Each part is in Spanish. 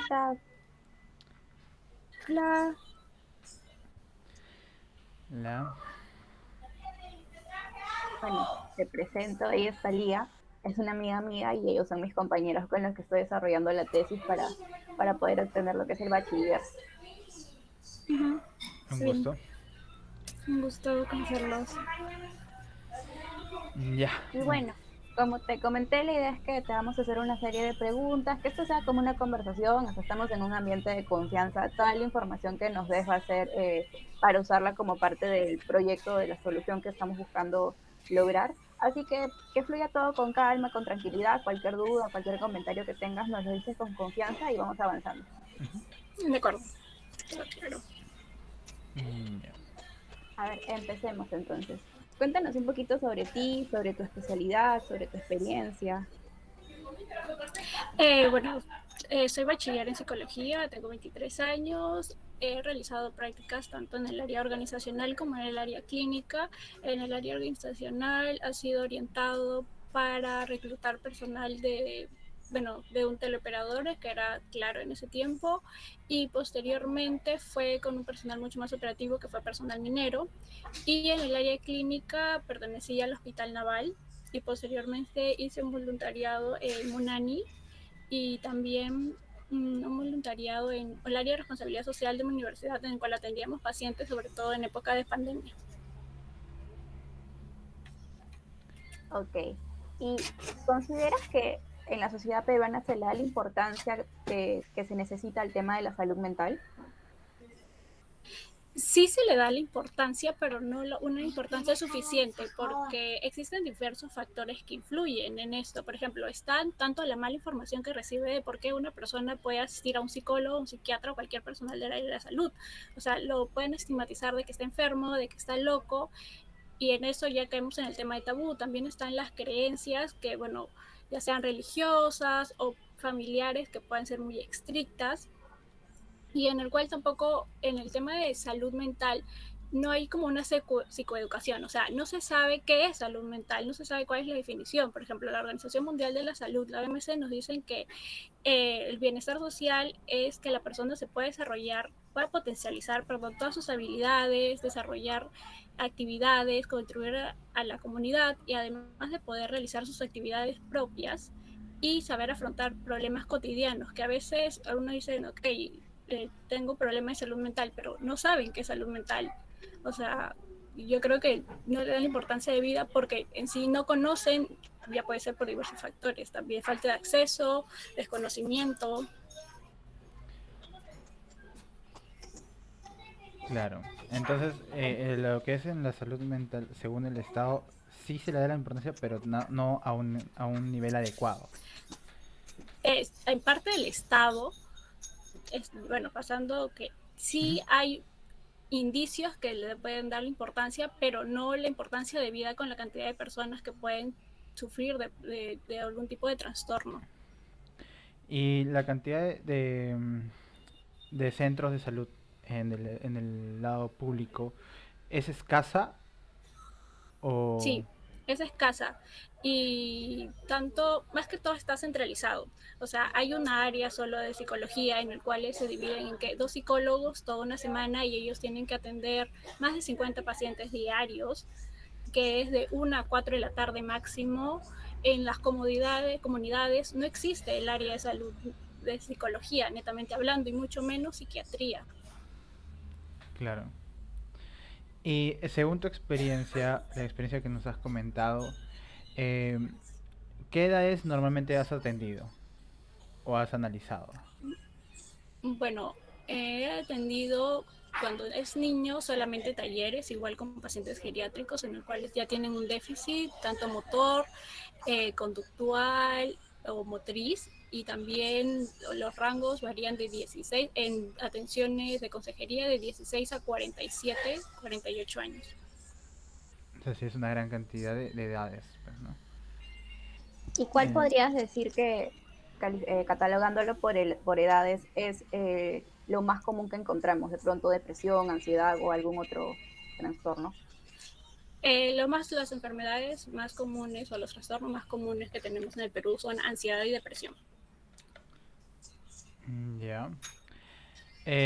estás? Hola. La... Bueno, te presento, ella es Talía, es una amiga mía y ellos son mis compañeros con los que estoy desarrollando la tesis para poder obtener lo que es el bachiller. Ujú. Un Sí, gusto. un gusto conocerlos. Ya. Y bueno, como te comenté, la idea es que te vamos a hacer una serie de preguntas, que esto sea como una conversación, hasta estamos en un ambiente de confianza, toda la información que nos des va a ser para usarla como parte del proyecto, de la solución que estamos buscando lograr. Así que fluya todo con calma, con tranquilidad, cualquier duda, cualquier comentario que tengas, nos lo dices con confianza y vamos avanzando. De acuerdo, claro. Ya. A ver, empecemos entonces. Cuéntanos un poquito sobre ti, sobre tu especialidad, sobre tu experiencia. Bueno, soy bachiller en psicología, tengo 23 años, he realizado prácticas tanto en el área organizacional como en el área clínica. En el área organizacional ha sido orientado para reclutar personal de un teleoperador que era Claro en ese tiempo, y posteriormente fue con un personal mucho más operativo que fue personal minero. Y en el área clínica pertenecía al Hospital Naval y posteriormente hice un voluntariado en Munani y también un voluntariado en el área de responsabilidad social de mi universidad, en el cual atendíamos pacientes, sobre todo en época de pandemia. Ok. ¿Y consideras que en la sociedad peruana se le da la importancia que se necesita al tema de la salud mental? Sí se le da la importancia, pero no una importancia suficiente, porque existen diversos factores que influyen en esto. Por ejemplo, está tanto la mala información que recibe de por qué una persona puede asistir a un psicólogo, un psiquiatra o cualquier personal del área de la salud. O sea, lo pueden estigmatizar de que está enfermo, de que está loco, y en eso ya caemos en el tema de tabú. También están las creencias que, bueno, ya sean religiosas o familiares, que pueden ser muy estrictas, y en el cual tampoco en el tema de salud mental no hay como una psicoeducación, o sea, no se sabe qué es salud mental, no se sabe cuál es la definición. Por ejemplo, la Organización Mundial de la Salud, la OMS, nos dicen que el bienestar social es que la persona se puede desarrollar, pueda potencializar, perdón, todas sus habilidades, desarrollar actividades, contribuir a la comunidad, y además de poder realizar sus actividades propias y saber afrontar problemas cotidianos, que a veces algunos dicen, ok, tengo problemas de salud mental, pero no saben qué es salud mental. O sea, yo creo que no le dan la importancia de vida porque en sí no conocen, ya puede ser por diversos factores, también falta de acceso, desconocimiento. Claro. Entonces, lo que es en la salud mental, según el Estado, sí se le da la importancia, pero no a un nivel adecuado. En parte del Estado, bueno, pasando que Ujú. sí hay indicios que le pueden dar la importancia, pero no la importancia de vida con la cantidad de personas que pueden sufrir de algún tipo de trastorno. Y la cantidad de centros de salud en el lado público es escasa o... Sí, es escasa, y tanto, más que todo está centralizado. O sea, hay una área solo de psicología en el cual se dividen en que dos psicólogos toda una semana, y ellos tienen que atender más de 50 pacientes diarios, que es de 1 a 4 de la tarde máximo. En las comunidades no existe el área de salud de psicología, netamente hablando, y mucho menos psiquiatría. Claro. Y según tu experiencia, la experiencia que nos has comentado, eh, ¿qué edades normalmente has atendido o has analizado? Bueno, he atendido cuando es niño solamente talleres, igual con pacientes geriátricos en los cuales ya tienen un déficit, tanto motor, conductual o motriz, y también los rangos varían de 16 en atenciones de consejería, de 16 a 47, 48 años. O sea, sí es una gran cantidad de edades, pues, ¿no? ¿Y cuál Eh, podrías decir catalogándolo por edades, es lo más común que encontramos? De pronto depresión, ansiedad o algún otro trastorno. Las enfermedades más comunes o los trastornos más comunes que tenemos en el Perú son ansiedad y depresión. Ya.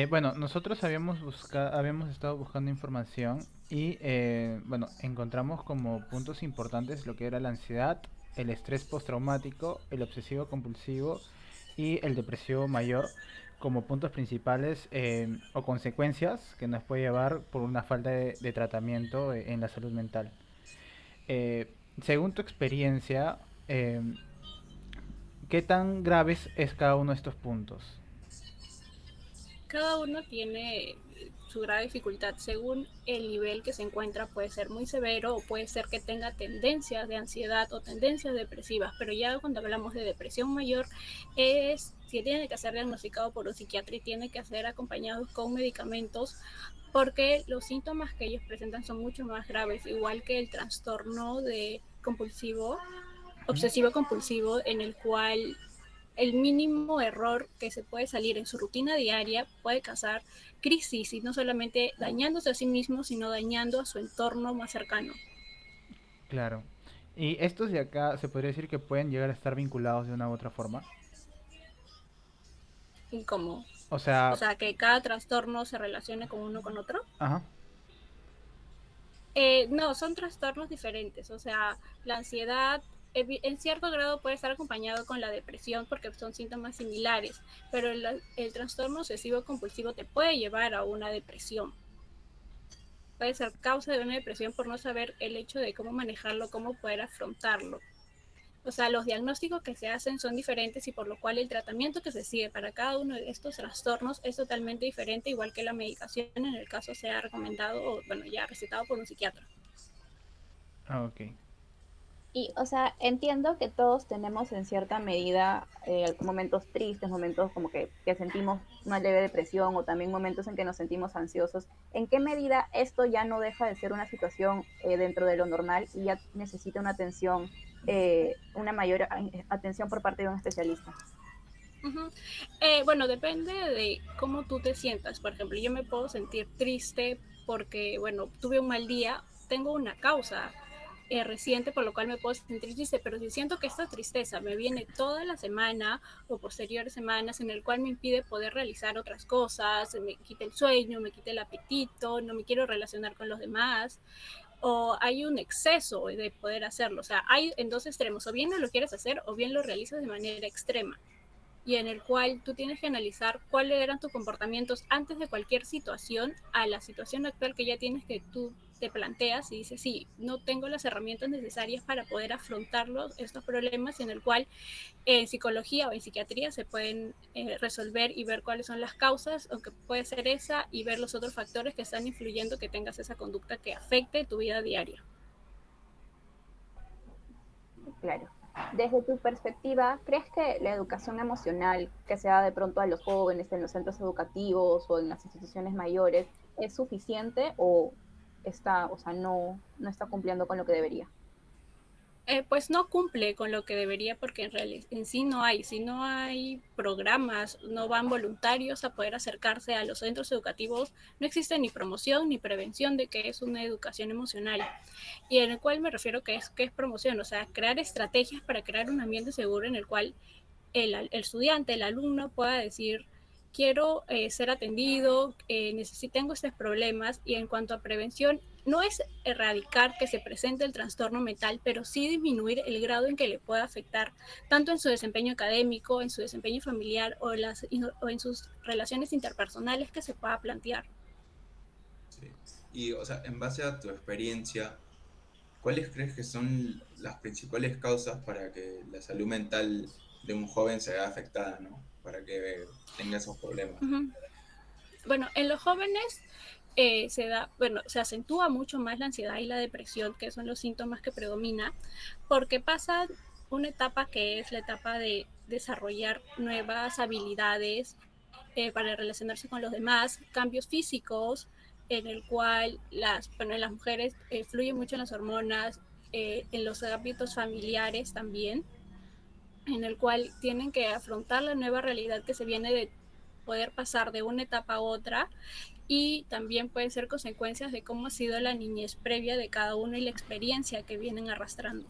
Bueno, nosotros habíamos estado buscando información y bueno, encontramos como puntos importantes lo que era la ansiedad, el estrés postraumático, el obsesivo compulsivo y el depresivo mayor como puntos principales o consecuencias que nos puede llevar por una falta de tratamiento en la salud mental. Según tu experiencia, ¿qué tan graves es cada uno de estos puntos? Cada uno tiene su grave dificultad según el nivel que se encuentra. Puede ser muy severo o puede ser que tenga tendencias de ansiedad o tendencias depresivas, pero ya cuando hablamos de depresión mayor es que tiene que ser diagnosticado por un psiquiatra y tiene que ser acompañado con medicamentos porque los síntomas que ellos presentan son mucho más graves, igual que el trastorno de compulsivo, Ujú. obsesivo compulsivo, en el cual el mínimo error que se puede salir en su rutina diaria puede causar crisis y no solamente dañándose a sí mismo, sino dañando a su entorno más cercano. Claro. Y estos de acá se podría decir que pueden llegar a estar vinculados de una u otra forma. Y como, O o sea, sea, que cada trastorno se relacione con uno con otro. ajá. No, son trastornos diferentes. O sea, la ansiedad en cierto grado puede estar acompañado con la depresión porque son síntomas similares, pero el trastorno obsesivo compulsivo te puede llevar a una depresión. Puede ser causa de una depresión por no saber el hecho de cómo manejarlo, cómo poder afrontarlo. O sea, los diagnósticos que se hacen son diferentes y por lo cual el tratamiento que se sigue para cada uno de estos trastornos es totalmente diferente, igual que la medicación en el caso sea recomendado o, bueno, ya recetado por un psiquiatra. Ah, ok. Y, o sea, entiendo que todos tenemos en cierta medida momentos tristes, momentos como que sentimos una leve depresión o también momentos en que nos sentimos ansiosos. ¿En qué medida esto ya no deja de ser una situación dentro de lo normal y ya necesita una atención, una mayor atención por parte de un especialista? Uh-huh. Bueno, depende de cómo tú te sientas. Por ejemplo, yo me puedo sentir triste porque, bueno, tuve un mal día, tengo una causa reciente por lo cual me puedo sentir triste, pero si siento que esta tristeza me viene toda la semana o posteriores semanas en el cual me impide poder realizar otras cosas, me quita el sueño, me quita el apetito, no me quiero relacionar con los demás, o hay un exceso de poder hacerlo. O sea, hay en dos extremos, o bien no lo quieres hacer o bien lo realizas de manera extrema y en el cual tú tienes que analizar cuáles eran tus comportamientos antes de cualquier situación a la situación actual que ya tienes que tú te planteas y dices, sí, no tengo las herramientas necesarias para poder afrontar estos problemas en el cual en psicología o en psiquiatría se pueden resolver y ver cuáles son las causas, aunque puede ser esa, y ver los otros factores que están influyendo que tengas esa conducta que afecte tu vida diaria. Claro. Desde tu perspectiva, ¿crees que la educación emocional que se da de pronto a los jóvenes en los centros educativos o en las instituciones mayores es suficiente o está, o sea, no está cumpliendo con lo que debería? Pues no cumple con lo que debería porque en sí no hay, si no hay programas, no van voluntarios a poder acercarse a los centros educativos, no existe ni promoción ni prevención de que es una educación emocional. Y en el cual me refiero que es promoción, o sea, crear estrategias para crear un ambiente seguro en el cual estudiante, el alumno pueda decir, quiero ser atendido, tengo estos problemas y en cuanto a prevención, no es erradicar que se presente el trastorno mental, pero sí disminuir el grado en que le pueda afectar tanto en su desempeño académico, en su desempeño familiar o en sus relaciones interpersonales que se pueda plantear. Sí. Y, o sea, en base a tu experiencia, ¿cuáles crees que son las principales causas para que la salud mental de un joven se vea afectada, ¿no? Para que tenga esos problemas. Uh-huh. Bueno, en los jóvenes bueno, se acentúa mucho más la ansiedad y la depresión, que son los síntomas que predominan, porque pasa una etapa que es la etapa de desarrollar nuevas habilidades para relacionarse con los demás, cambios físicos, en el cual bueno, en las mujeres fluyen mucho en las hormonas, en los hábitos familiares también, en el cual tienen que afrontar la nueva realidad que se viene de poder pasar de una etapa a otra y también pueden ser consecuencias de cómo ha sido la niñez previa de cada uno y la experiencia que vienen arrastrando.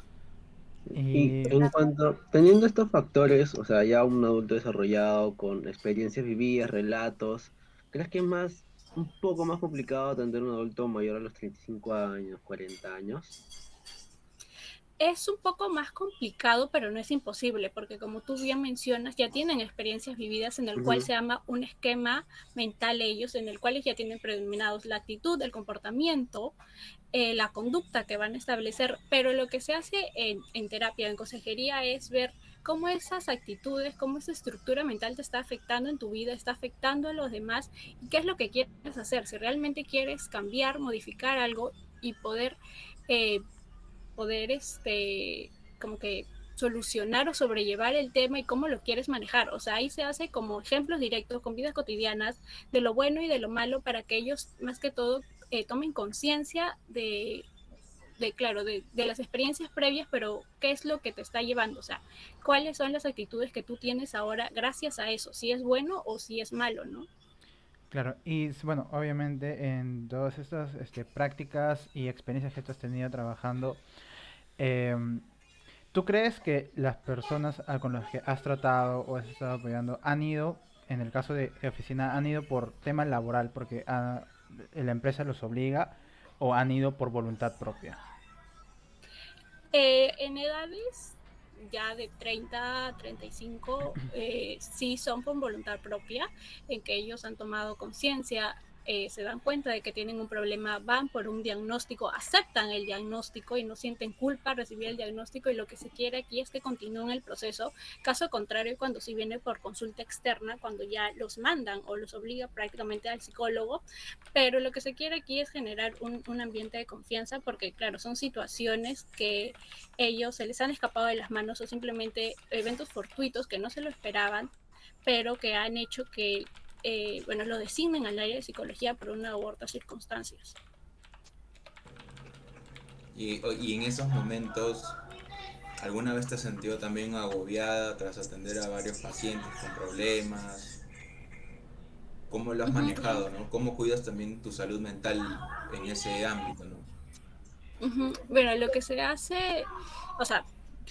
Y Y en cuanto, teniendo estos factores, o sea, ya un adulto desarrollado con experiencias vividas, relatos, ¿crees que es más, un poco más complicado atender a un adulto mayor a los 35 años, 40 años? Es un poco más complicado, pero no es imposible, porque como tú bien mencionas, ya tienen experiencias vividas en el cual Ujú. se llama un esquema mental ellos, en el cual ya tienen predominados la actitud, el comportamiento, la conducta que van a establecer, pero lo que se hace en terapia, en consejería, es ver cómo esas actitudes, cómo esa estructura mental te está afectando en tu vida, está afectando a los demás y qué es lo que quieres hacer, si realmente quieres cambiar, modificar algo y eh, poder como que solucionar o sobrellevar el tema y cómo lo quieres manejar. O sea, ahí se hace como ejemplos directos con vidas cotidianas de lo bueno y de lo malo para que ellos, más que todo, tomen conciencia claro, de las experiencias previas, pero qué es lo que te está llevando, o sea, cuáles son las actitudes que tú tienes ahora gracias a eso, si es bueno o si es malo, ¿no? claro, y bueno, obviamente en todas estas prácticas y experiencias que tú has tenido trabajando, em, ¿tú crees que las personas con las que has tratado o has estado apoyando han ido, en el caso de oficina, han ido por tema laboral, porque la empresa los obliga, o han ido por voluntad propia? En edades ya de 30 a 35, sí son por voluntad propia, en que ellos han tomado conciencia, se dan cuenta de que tienen un problema, van por un diagnóstico, aceptan el diagnóstico y no sienten culpa al recibir el diagnóstico y lo que se quiere aquí es que continúen el proceso. Caso contrario, cuando si viene por consulta externa, cuando ya los mandan o los obliga prácticamente al psicólogo, pero lo que se quiere aquí es generar un ambiente de confianza porque claro, son situaciones que ellos se les han escapado de las manos o simplemente eventos fortuitos que no se lo esperaban, pero que han hecho que, bueno, lo designen al área de psicología por una u otra circunstancias. Y en esos momentos, ¿alguna vez te has sentido también agobiada tras atender a varios pacientes con problemas? ¿Cómo lo has Uh-huh. manejado, no? ¿Cómo cuidas también tu salud mental en ese ámbito, no? Uh-huh. Bueno, lo que se hace, o sea,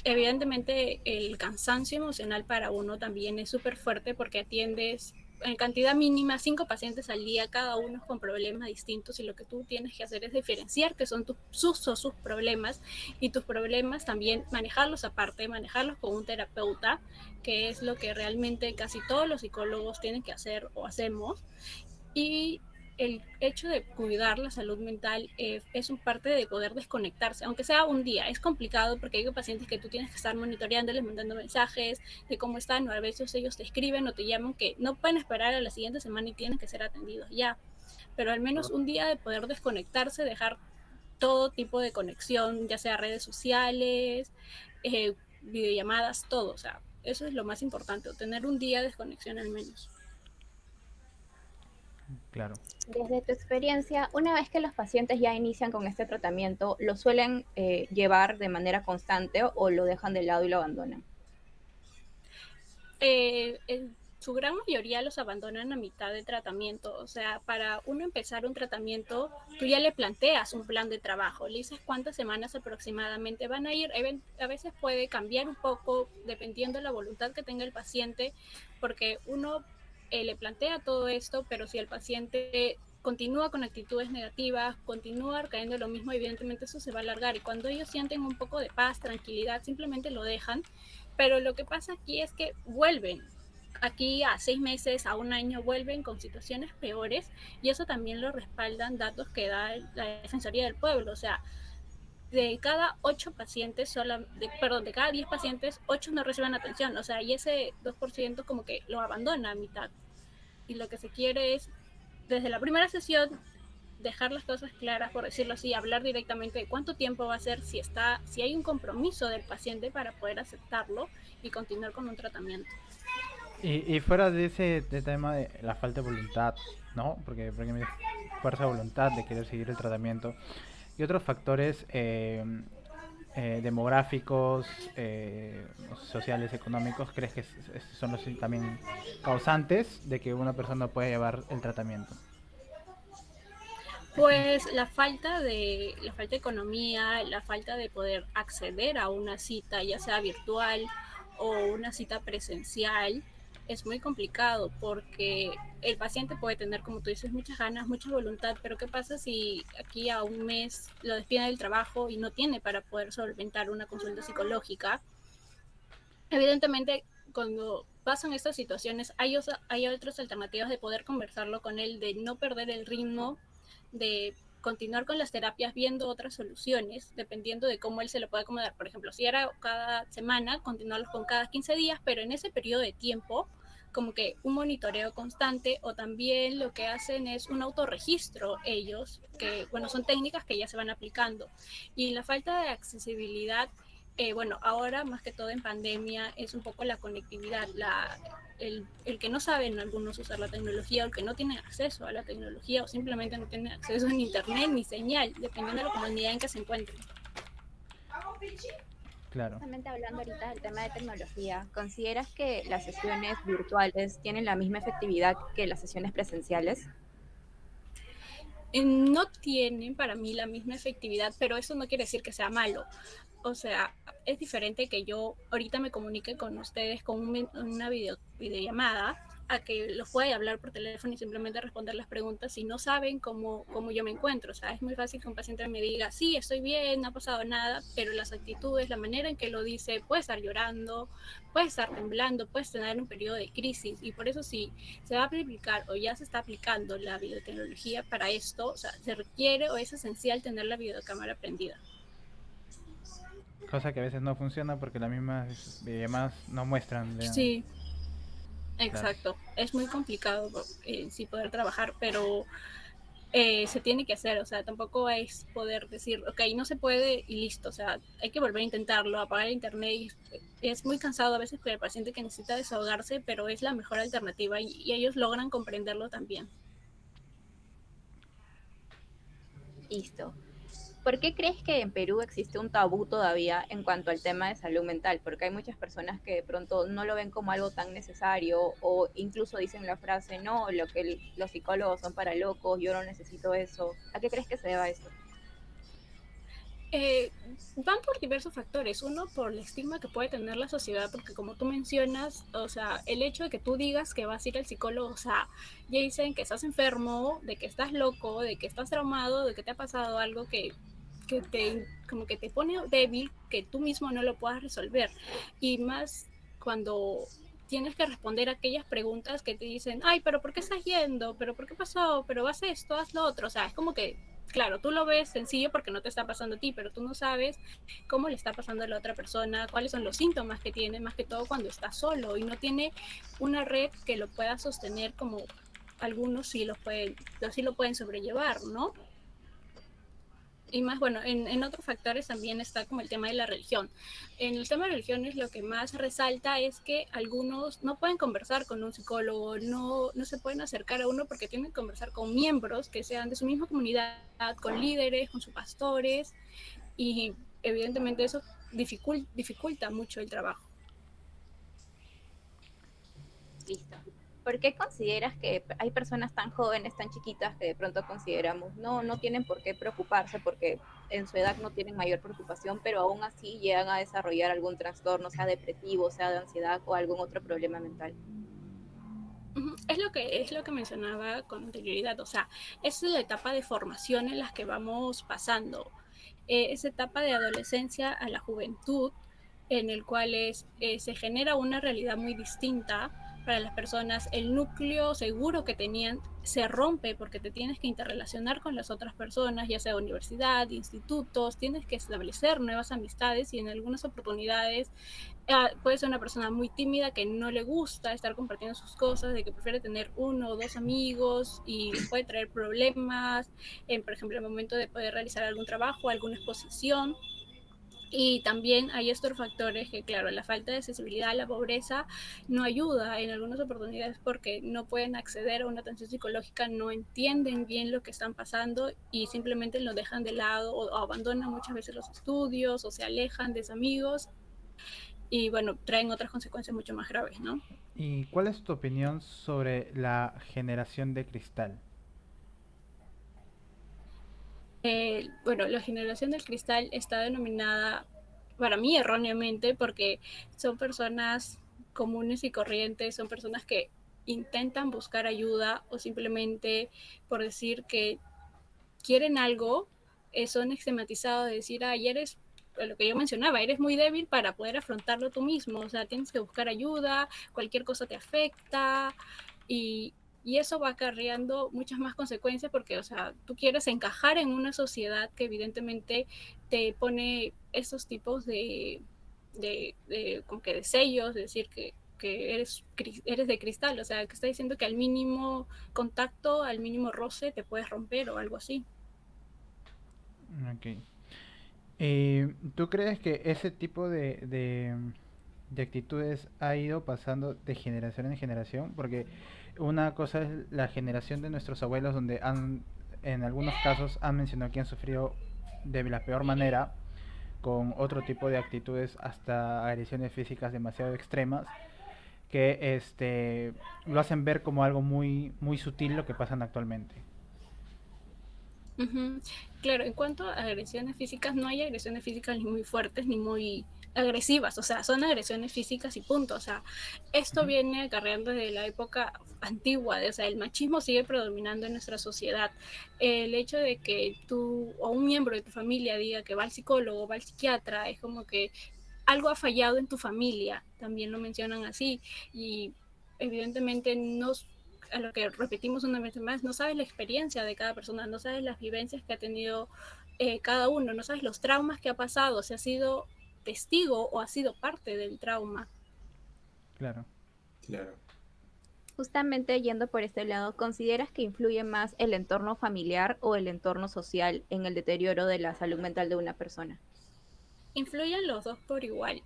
evidentemente el cansancio emocional para uno también es súper fuerte porque atiendes en cantidad mínima 5 pacientes al día, cada uno con problemas distintos y lo que tú tienes que hacer es diferenciar qué son sus problemas y tus problemas también manejarlos aparte, manejarlos con un terapeuta, que es lo que realmente casi todos los psicólogos tienen que hacer o hacemos. Y el hecho de cuidar la salud mental es un parte de poder desconectarse, aunque sea un día. Es complicado porque hay pacientes que tú tienes que estar monitoreándoles, mandando mensajes de cómo están, o a veces ellos te escriben o te llaman que no pueden esperar a la siguiente semana y tienen que ser atendidos ya. Pero al menos un día de poder desconectarse, dejar todo tipo de conexión, ya sea redes sociales, videollamadas, todo. O sea, eso es lo más importante, tener un día de desconexión al menos. Claro. Desde tu experiencia, una vez que los pacientes ya inician con este tratamiento, ¿lo suelen llevar de manera constante o lo dejan de lado y lo abandonan? En su gran mayoría los abandonan a mitad de tratamiento. O sea, para uno empezar un tratamiento, tú ya le planteas un plan de trabajo, le dices cuántas semanas aproximadamente van a ir. A veces puede cambiar un poco dependiendo de la voluntad que tenga el paciente, porque uno le plantea todo esto, pero si el paciente continúa con actitudes negativas, continúa cayendo lo mismo, evidentemente eso se va a alargar. Y cuando ellos sienten un poco de paz, tranquilidad, simplemente lo dejan, pero lo que pasa aquí es que vuelven. Aquí a 6 meses, a un año, vuelven con situaciones peores y eso también lo respaldan datos que da la Defensoría del Pueblo. O sea, de cada 8 pacientes, perdón, de cada 10 pacientes, 8 no reciben atención. O sea, y ese 2% como que lo abandona a mitad. Y lo que se quiere es, desde la primera sesión, dejar las cosas claras, por decirlo así, hablar directamente de cuánto tiempo va a ser, si hay un compromiso del paciente para poder aceptarlo y continuar con un tratamiento. Y fuera de ese tema de la falta de voluntad, ¿no? Porque me fuerza de voluntad de querer seguir el tratamiento. Y otros factores demográficos, sociales, económicos, ¿crees que son los también causantes de que una persona pueda llevar el tratamiento? Pues la falta de economía, la falta de poder acceder a una cita, ya sea virtual o una cita presencial, es muy complicado porque el paciente puede tener, como tú dices, muchas ganas, mucha voluntad, pero ¿qué pasa si aquí a un mes lo despiden del trabajo y no tiene para poder solventar una consulta psicológica? Evidentemente, cuando pasan estas situaciones, hay otras alternativas de poder conversarlo con él, de no perder el ritmo, de continuar con las terapias viendo otras soluciones, dependiendo de cómo él se lo puede acomodar. Por ejemplo, si era cada semana, continuarlos con cada 15 días, pero en ese periodo de tiempo, como que un monitoreo constante, o también lo que hacen es un autorregistro ellos, que bueno, son técnicas que ya se van aplicando. Y la falta de accesibilidad, bueno, ahora más que todo en pandemia es un poco la conectividad, el que no saben algunos usar la tecnología, o el que no tienen acceso a la tecnología, o simplemente no tienen acceso a internet ni señal, dependiendo de la comunidad en que se encuentren. Claro. Justamente hablando ahorita del tema de tecnología, ¿consideras que las sesiones virtuales tienen la misma efectividad que las sesiones presenciales? No tienen para mí la misma efectividad, pero eso no quiere decir que sea malo. O sea, es diferente que yo ahorita me comunique con ustedes con una videollamada, a que los pueda hablar por teléfono y simplemente responder las preguntas si no saben cómo yo me encuentro. O sea, es muy fácil que un paciente me diga, sí, estoy bien, no ha pasado nada, pero las actitudes, la manera en que lo dice, puede estar llorando, puede estar temblando, puede tener un periodo de crisis. Y por eso si se va a aplicar o ya se está aplicando la videotecnología para esto, o sea, se requiere o es esencial tener la videocámara prendida. Cosa que a veces no funciona porque las mismas llamadas no muestran. Sí, Claro. exacto. Es muy complicado sí poder trabajar, pero se tiene que hacer. O sea, tampoco es poder decir, ok, no se puede y listo. O sea, hay que volver a intentarlo, apagar el internet. Es muy cansado a veces para el paciente que necesita desahogarse, pero es la mejor alternativa y ellos logran comprenderlo también. Listo. ¿Por qué crees que en Perú existe un tabú todavía en cuanto al tema de salud mental? Porque hay muchas personas que de pronto no lo ven como algo tan necesario o incluso dicen la frase, no, los psicólogos son para locos, yo no necesito eso. ¿A qué crees que se deba esto? Eh, Van por diversos factores. Uno, por el estigma que puede tener la sociedad, porque como tú mencionas, o sea, el hecho de que tú digas que vas a ir al psicólogo, o sea, ya dicen que estás enfermo, de que estás loco, de que estás traumado, de que te ha pasado algo que te, como que te pone débil, que tú mismo no lo puedas resolver. Y más cuando tienes que responder a aquellas preguntas que te dicen, ay, pero ¿por qué estás yendo? ¿Pero por qué pasó? ¿Pero haz esto, haz lo otro? O sea, es como que claro, tú lo ves sencillo porque no te está pasando a ti, pero tú no sabes cómo le está pasando a la otra persona, cuáles son los síntomas que tiene, más que todo cuando está solo y no tiene una red que lo pueda sostener como algunos sí lo pueden sobrellevar, ¿no? Y más, bueno, en otros factores también está como el tema de la religión. En el tema de religiones lo que más resalta es que algunos no pueden conversar con un psicólogo, no se pueden acercar a uno porque tienen que conversar con miembros que sean de su misma comunidad, con líderes, con sus pastores, y evidentemente eso dificulta mucho el trabajo. Listo. ¿Por qué consideras que hay personas tan jóvenes, tan chiquitas, que de pronto consideramos no tienen por qué preocuparse porque en su edad no tienen mayor preocupación, pero aún así llegan a desarrollar algún trastorno, sea depresivo, sea de ansiedad o algún otro problema mental? Es lo que mencionaba con anterioridad, o sea, esa es la etapa de formación en la que vamos pasando, esa etapa de adolescencia a la juventud, en el cual se genera una realidad muy distinta para las personas. El núcleo seguro que tenían se rompe porque te tienes que interrelacionar con las otras personas, ya sea universidad, institutos, tienes que establecer nuevas amistades y en algunas oportunidades puede ser una persona muy tímida que no le gusta estar compartiendo sus cosas, de que prefiere tener uno o dos amigos y les puede traer problemas, por ejemplo, en el momento de poder realizar algún trabajo, alguna exposición. Y también hay estos factores que, claro, la falta de accesibilidad, la pobreza, no ayuda en algunas oportunidades porque no pueden acceder a una atención psicológica, no entienden bien lo que están pasando y simplemente lo dejan de lado o abandonan muchas veces los estudios o se alejan de sus amigos y, bueno, traen otras consecuencias mucho más graves, ¿no? ¿Y cuál es tu opinión sobre la generación de cristal? Bueno, la generación del cristal está denominada, para mí erróneamente, porque son personas comunes y corrientes, son personas que intentan buscar ayuda o simplemente por decir que quieren algo, son estigmatizados de decir, ay, eres lo que yo mencionaba, eres muy débil para poder afrontarlo tú mismo, o sea, tienes que buscar ayuda, cualquier cosa te afecta y, y eso va acarreando muchas más consecuencias porque, o sea, tú quieres encajar en una sociedad que evidentemente te pone esos tipos de como que de sellos, de decir que eres de cristal, o sea, que está diciendo que al mínimo contacto, al mínimo roce, te puedes romper o algo así. Ok. ¿Tú crees que ese tipo de actitudes ha ido pasando de generación en generación? Porque una cosa es la generación de nuestros abuelos, donde en algunos casos han mencionado que han sufrido de la peor manera, con otro tipo de actitudes, hasta agresiones físicas demasiado extremas, que lo hacen ver como algo muy, muy sutil lo que pasan actualmente. Ujú. Claro, en cuanto a agresiones físicas, no hay agresiones físicas ni muy fuertes ni muy agresivas, o sea, son agresiones físicas y punto, o sea, esto Ujú. viene acarreando desde la época antigua, o sea, el machismo sigue predominando en nuestra sociedad. El hecho de que tú o un miembro de tu familia diga que va al psicólogo, va al psiquiatra, es como que algo ha fallado en tu familia, también lo mencionan así, y evidentemente no, a lo que repetimos una vez más, no sabes la experiencia de cada persona, no sabes las vivencias que ha tenido cada uno, no sabes los traumas que ha pasado, si ha sido testigo o ha sido parte del trauma. Claro. Claro. Justamente yendo por este lado, ¿consideras que influye más el entorno familiar o el entorno social en el deterioro de la salud mental de una persona? Influyen los dos por igual.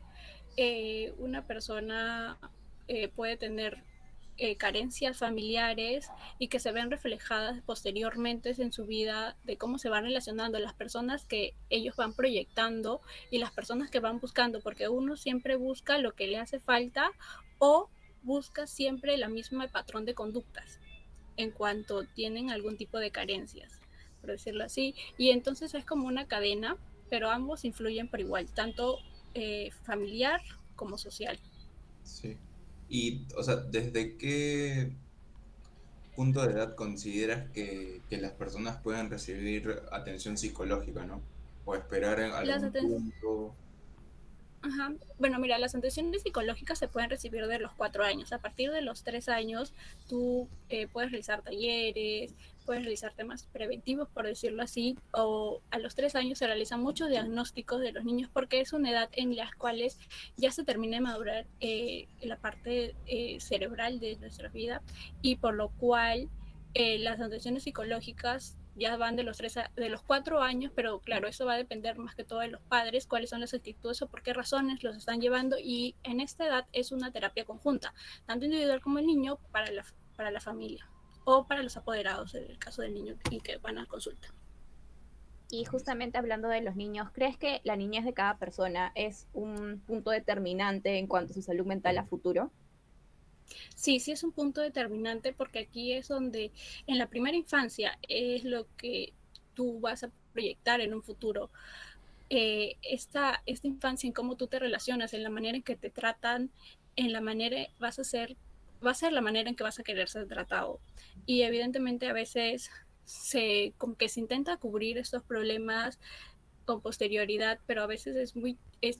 Una persona puede tener carencias familiares y que se ven reflejadas posteriormente en su vida de cómo se van relacionando las personas que ellos van proyectando y las personas que van buscando, porque uno siempre busca lo que le hace falta o busca siempre la misma patrón de conductas en cuanto tienen algún tipo de carencias, por decirlo así. Y entonces es como una cadena, pero ambos influyen por igual, tanto familiar como social. Sí. Y, o sea, ¿desde qué punto de edad consideras que las personas pueden recibir atención psicológica, ¿no? O esperar en Las algún aten punto. Ajá. Bueno, mira, las atenciones psicológicas se pueden recibir de los 4 años. A partir de los 3 años, tú puedes realizar talleres, puedes realizar temas preventivos, por decirlo así, o a los 3 años se realizan muchos diagnósticos de los niños porque es una edad en la cual ya se termina de madurar la parte cerebral de nuestra vida y por lo cual las atenciones psicológicas ya van de los 4 años, pero claro, eso va a depender más que todo de los padres, cuáles son las actitudes o por qué razones los están llevando. Y en esta edad es una terapia conjunta, tanto individual como el niño, para la familia o para los apoderados, en el caso del niño y que van a consulta. Y justamente hablando de los niños, ¿crees que la niñez de cada persona es un punto determinante en cuanto a su salud mental a futuro? Sí, sí es un punto determinante porque aquí es donde en la primera infancia es lo que tú vas a proyectar en un futuro. Esta infancia, en cómo tú te relacionas, en la manera en que te tratan, en la manera va a ser la manera en que vas a querer ser tratado. Y evidentemente a veces como que se intenta cubrir estos problemas con posterioridad, pero a veces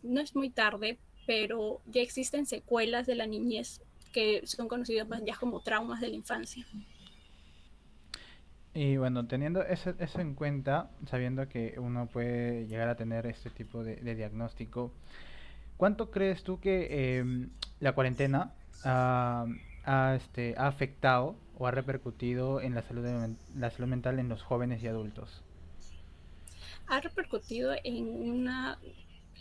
no es muy tarde, pero ya existen secuelas de la niñez que son conocidas ya como traumas de la infancia. Y bueno, teniendo eso en cuenta, sabiendo que uno puede llegar a tener este tipo de diagnóstico, ¿cuánto crees tú que la cuarentena ha afectado o ha repercutido en la salud mental en los jóvenes y adultos? Ha repercutido en una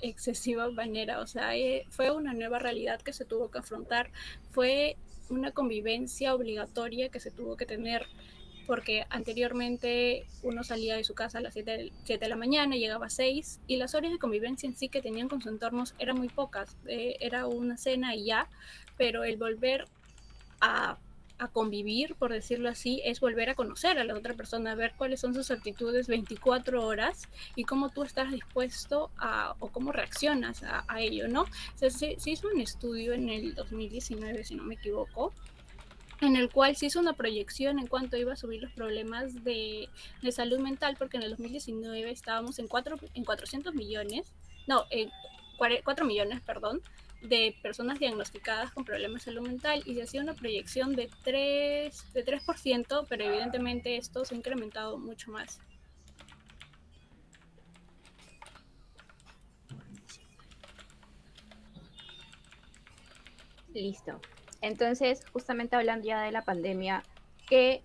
excesiva manera, o sea, fue una nueva realidad que se tuvo que afrontar, fue una convivencia obligatoria que se tuvo que tener, porque anteriormente uno salía de su casa a las 7 de la mañana, llegaba a 6 y las horas de convivencia en sí que tenían con sus entornos eran muy pocas, era una cena y ya, pero el volver a, a convivir, por decirlo así, es volver a conocer a la otra persona, ver cuáles son sus actitudes 24 horas y cómo tú estás dispuesto o cómo reaccionas a ello, ¿no? O sea, se hizo un estudio en el 2019, si no me equivoco, en el cual se hizo una proyección en cuanto iba a subir los problemas de salud mental, porque en el 2019 estábamos en 400 millones, no, en 4 millones, perdón, de personas diagnosticadas con problemas de salud mental, y se hacía una proyección de 3%, pero evidentemente esto se ha incrementado mucho más. Buenísimo. Listo. Entonces, justamente hablando ya de la pandemia, ¿qué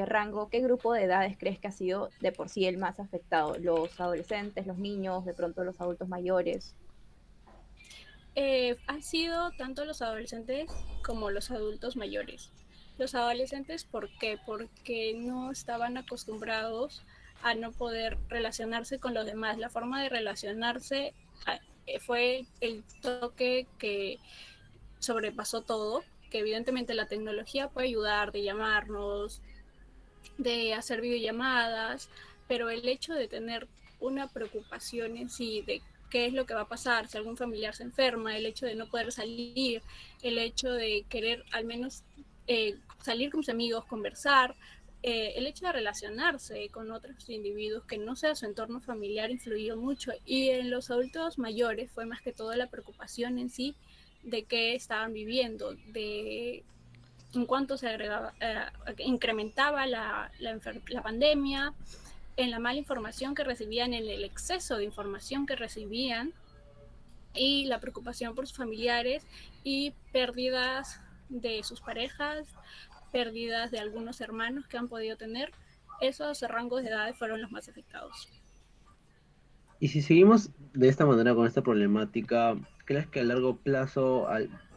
rango, qué grupo de edades crees que ha sido de por sí el más afectado? ¿Los adolescentes, los niños, de pronto los adultos mayores? Han sido tanto los adolescentes como los adultos mayores. Los adolescentes, ¿por qué? Porque no estaban acostumbrados a no poder relacionarse con los demás. La forma de relacionarse fue el toque que sobrepasó todo, que evidentemente la tecnología puede ayudar, de llamarnos, de hacer videollamadas, pero el hecho de tener una preocupación en sí de qué es lo que va a pasar si algún familiar se enferma, el hecho de no poder salir, el hecho de querer al menos salir con sus amigos, conversar, el hecho de relacionarse con otros individuos que no sea su entorno familiar influyó mucho, y en los adultos mayores fue más que todo la preocupación en sí de qué estaban viviendo, de en cuanto se agregaba, incrementaba la pandemia, en la mala información que recibían, en el exceso de información que recibían, y la preocupación por sus familiares y pérdidas de sus parejas, pérdidas de algunos hermanos que han podido tener. Esos rangos de edades fueron los más afectados. Y si seguimos de esta manera con esta problemática, ¿crees que a largo plazo,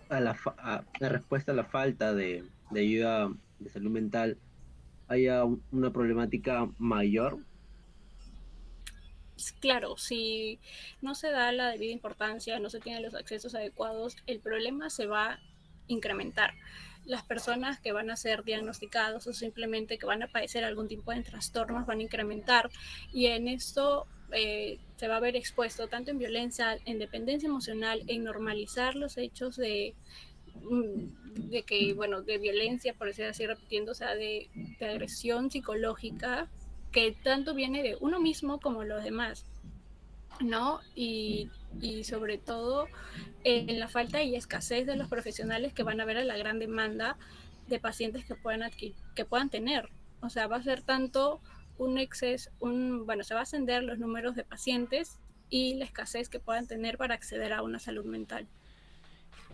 la respuesta a la falta de ayuda de salud mental, haya una problemática mayor? Claro, si no se da la debida importancia, no se tienen los accesos adecuados, el problema se va a incrementar. Las personas que van a ser diagnosticados o simplemente que van a padecer algún tipo de trastornos van a incrementar, y en esto se va a ver expuesto tanto en violencia, en dependencia emocional, en normalizar los hechos de que, bueno, de violencia, por decir así, repitiendo, o sea, de agresión psicológica, que tanto viene de uno mismo como los demás, ¿no? Y sobre todo en la falta y escasez de los profesionales que van a ver a la gran demanda de pacientes que puedan tener. O sea, va a ser tanto un exceso, bueno, se va a ascender los números de pacientes y la escasez que puedan tener para acceder a una salud mental.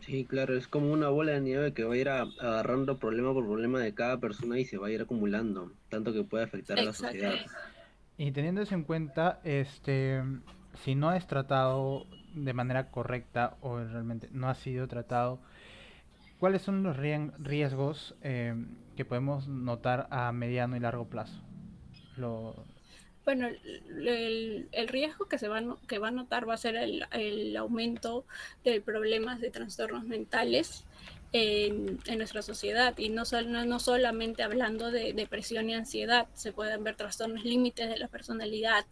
Sí, claro, es como una bola de nieve que va a ir agarrando problema por problema de cada persona y se va a ir acumulando, tanto que puede afectar a la Exacto. sociedad. Y teniendo eso en cuenta, si no es tratado de manera correcta o realmente no ha sido tratado, ¿cuáles son los riesgos que podemos notar a mediano y largo plazo? Lo, Bueno, el riesgo que va a notar va a ser el aumento de problemas de trastornos mentales en nuestra sociedad, y no solamente hablando de depresión y ansiedad. Se pueden ver trastornos límites de la personalidad,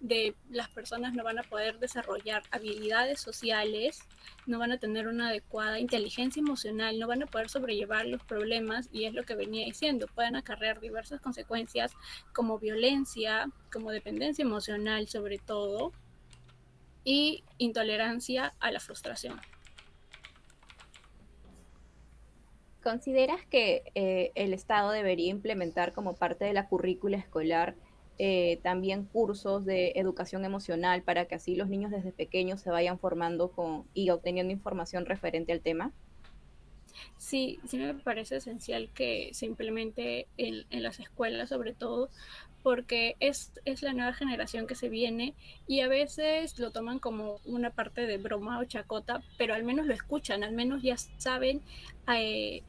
de las personas no van a poder desarrollar habilidades sociales, no van a tener una adecuada inteligencia emocional, no van a poder sobrellevar los problemas, y es lo que venía diciendo, pueden acarrear diversas consecuencias como violencia, como dependencia emocional sobre todo, y intolerancia a la frustración. ¿Consideras que el Estado debería implementar como parte de la currícula escolar también cursos de educación emocional para que así los niños desde pequeños se vayan formando y obteniendo información referente al tema? Sí, sí me parece esencial que se implemente en las escuelas sobre todo, porque es la nueva generación que se viene, y a veces lo toman como una parte de broma o chacota, pero al menos lo escuchan, al menos ya saben eh,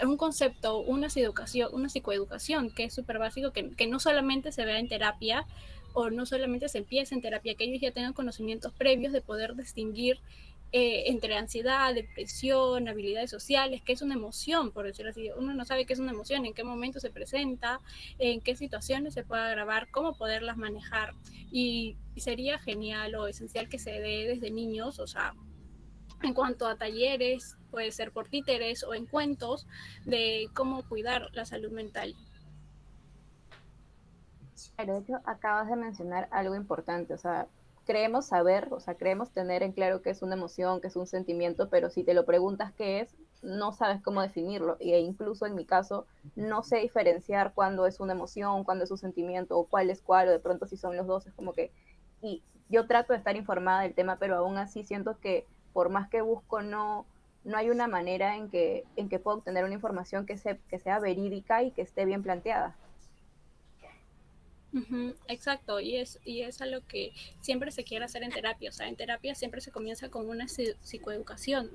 un concepto, una psicoeducación, que es súper básico, que no solamente se vea en terapia o no solamente se empiece en terapia, que ellos ya tengan conocimientos previos de poder distinguir entre ansiedad, depresión, habilidades sociales, qué es una emoción, por decirlo así. Uno no sabe qué es una emoción, en qué momento se presenta, en qué situaciones se puede agravar, cómo poderlas manejar. Y sería genial o esencial que se dé desde niños, o sea, en cuanto a talleres, puede ser por títeres o en cuentos, de cómo cuidar la salud mental. Pero de hecho, acabas de mencionar algo importante, o sea, creemos saber, o sea, creemos tener en claro qué es una emoción, qué es un sentimiento, pero si te lo preguntas qué es, no sabes cómo definirlo. E incluso en mi caso, no sé diferenciar cuándo es una emoción, cuándo es un sentimiento, o cuál es cuál, o de pronto si son los dos, es como que... Y yo trato de estar informada del tema, pero aún así siento que por más que busco, no hay una manera en que pueda obtener una información que sea verídica y que esté bien planteada. Ujú, exacto, y es algo que siempre se quiere hacer en terapia. O sea, en terapia siempre se comienza con una psicoeducación,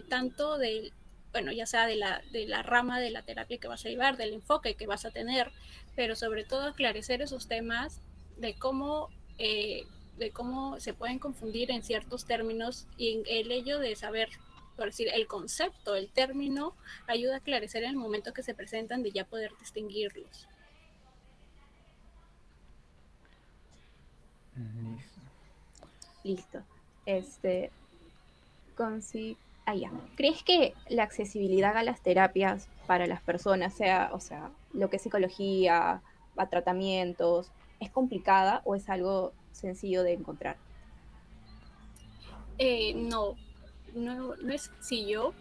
tanto del, bueno, ya sea de la rama de la terapia que vas a llevar, del enfoque que vas a tener, pero sobre todo aclarecer esos temas de eh, de cómo se pueden confundir en ciertos términos, y en el hecho de saber, por decir, el concepto, el término, ayuda a aclarecer en el momento que se presentan, de ya poder distinguirlos. Listo. Listo. Este, ya. ¿Crees que la accesibilidad a las terapias para las personas, sea, o sea, lo que es psicología, a tratamientos, es complicada o es algo sencillo de encontrar? No, no es sencillo,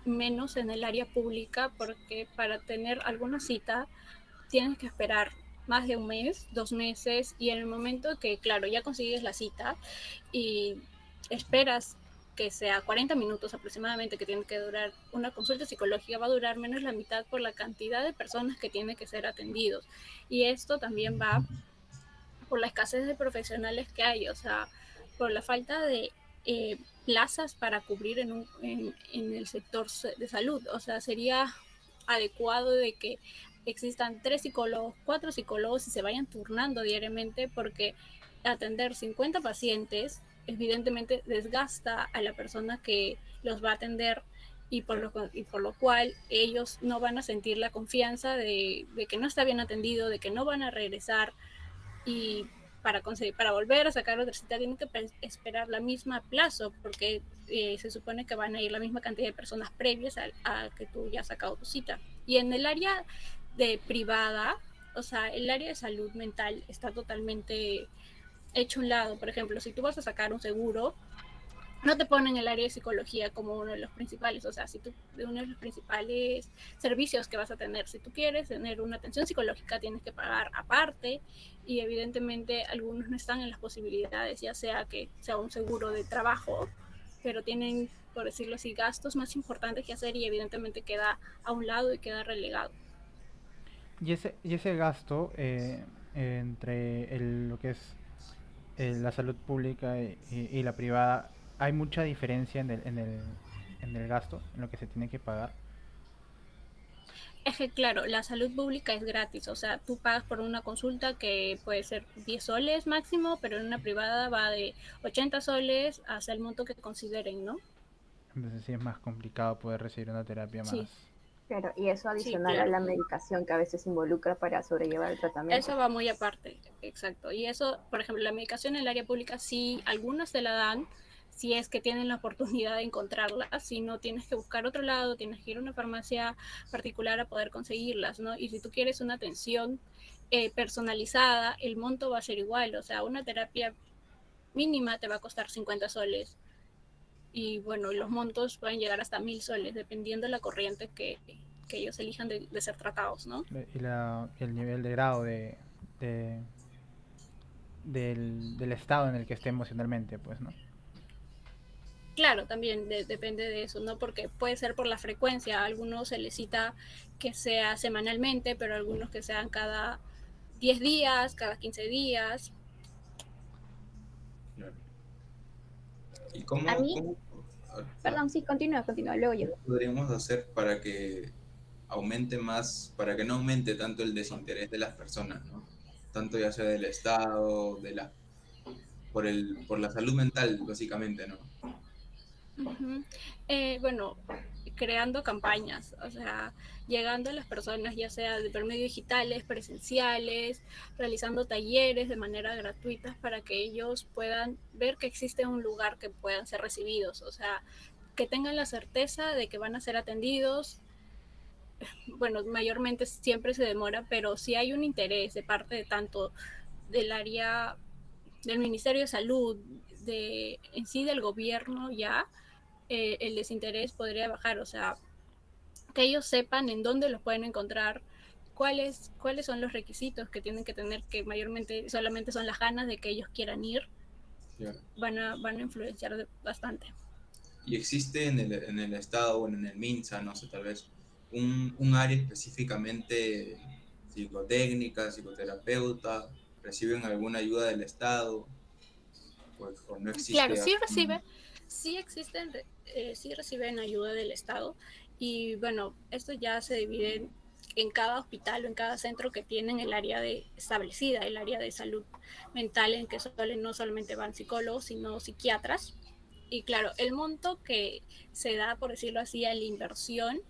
menos en el área pública, porque para tener alguna cita tienes que esperar más de un mes, 2 meses, y en el momento que, claro, ya consigues la cita y esperas que sea 40 minutos aproximadamente que tiene que durar una consulta psicológica, va a durar menos la mitad por la cantidad de personas que tienen que ser atendidos. Y esto también va por la escasez de profesionales que hay, o sea, por la falta de plazas para cubrir en el sector de salud. O sea, sería adecuado de que existan 3 psicólogos, 4 psicólogos, y se vayan turnando diariamente, porque atender 50 pacientes evidentemente desgasta a la persona que los va a atender, y por lo cual ellos no van a sentir la confianza de que no está bien atendido, de que no van a regresar, y para volver a sacar otra cita tienen que esperar la misma plazo, porque se supone que van a ir la misma cantidad de personas previas a que tú ya has sacado tu cita. Y en el área de privada, o sea, el área de salud mental está totalmente hecho a un lado. Por ejemplo, si tú vas a sacar un seguro, no te ponen el área de psicología como uno de los principales. O sea, si tú, de uno de los principales servicios que vas a tener, si tú quieres tener una atención psicológica, tienes que pagar aparte, y evidentemente algunos no están en las posibilidades, ya sea que sea un seguro de trabajo, pero tienen, por decirlo así, gastos más importantes que hacer, y evidentemente queda a un lado y queda relegado. Y ese gasto entre lo que es la salud pública y la privada, ¿hay mucha diferencia en el gasto, en lo que se tiene que pagar? Es que claro, la salud pública es gratis, o sea, tú pagas por una consulta que puede ser 10 soles máximo, pero en una privada va de 80 soles hasta el monto que consideren, ¿no? Entonces sí es más complicado poder recibir una terapia Sí, más. Claro, y eso sí, adicional a claro. la medicación que a veces involucra para sobrellevar el tratamiento. Eso va muy aparte, exacto. Y eso, por ejemplo, la medicación en el área pública, sí, algunos te la dan si es que tienen la oportunidad de encontrarla. Si no, tienes que buscar otro lado, tienes que ir a una farmacia particular a poder conseguirlas, ¿no? Y si tú quieres una atención personalizada, el monto va a ser igual. O sea, una terapia mínima te va a costar 50 soles. Y bueno, los montos pueden llegar hasta 1000 soles, dependiendo de la corriente que ellos elijan de ser tratados, ¿no? Y el nivel de grado de- del estado en el que esté emocionalmente, pues, ¿no? Claro, también depende de eso, ¿no? Porque puede ser por la frecuencia. A algunos se les cita que sea semanalmente, pero a algunos que sean cada 10 días, cada 15 días. Claro. ¿Y A mí, ah, perdón, sí, continúa, luego yo. cómo podríamos hacer para que aumente más, para que no aumente tanto el desinterés de las personas, ¿no? Tanto ya sea del Estado, por la salud mental, básicamente, ¿no? Ujú. Bueno, creando campañas, o sea, llegando a las personas, ya sea de por medio digitales, presenciales, realizando talleres de manera gratuita para que ellos puedan ver que existe un lugar que puedan ser recibidos, o sea, que tengan la certeza de que van a ser atendidos. Bueno, mayormente siempre se demora, pero si hay un interés de parte de tanto del área del Ministerio de Salud, de en sí del gobierno ya, el desinterés podría bajar, o sea, que ellos sepan en dónde los pueden encontrar, cuáles son los requisitos que tienen que tener, que mayormente solamente son las ganas de que ellos quieran ir, Claro. van a influenciar bastante. Y existe en el Estado, bueno, en el MINSA, no sé, tal vez, un área específicamente psicotécnica, psicoterapeuta, reciben alguna ayuda del Estado, o no Claro, existe así. sí reciben ayuda del Estado y bueno, esto ya se divide en cada hospital o en cada centro que tienen el área de establecida, el área de salud mental en que no solamente van psicólogos, sino psiquiatras. Y claro, el monto que se da, por decirlo así, a la inversión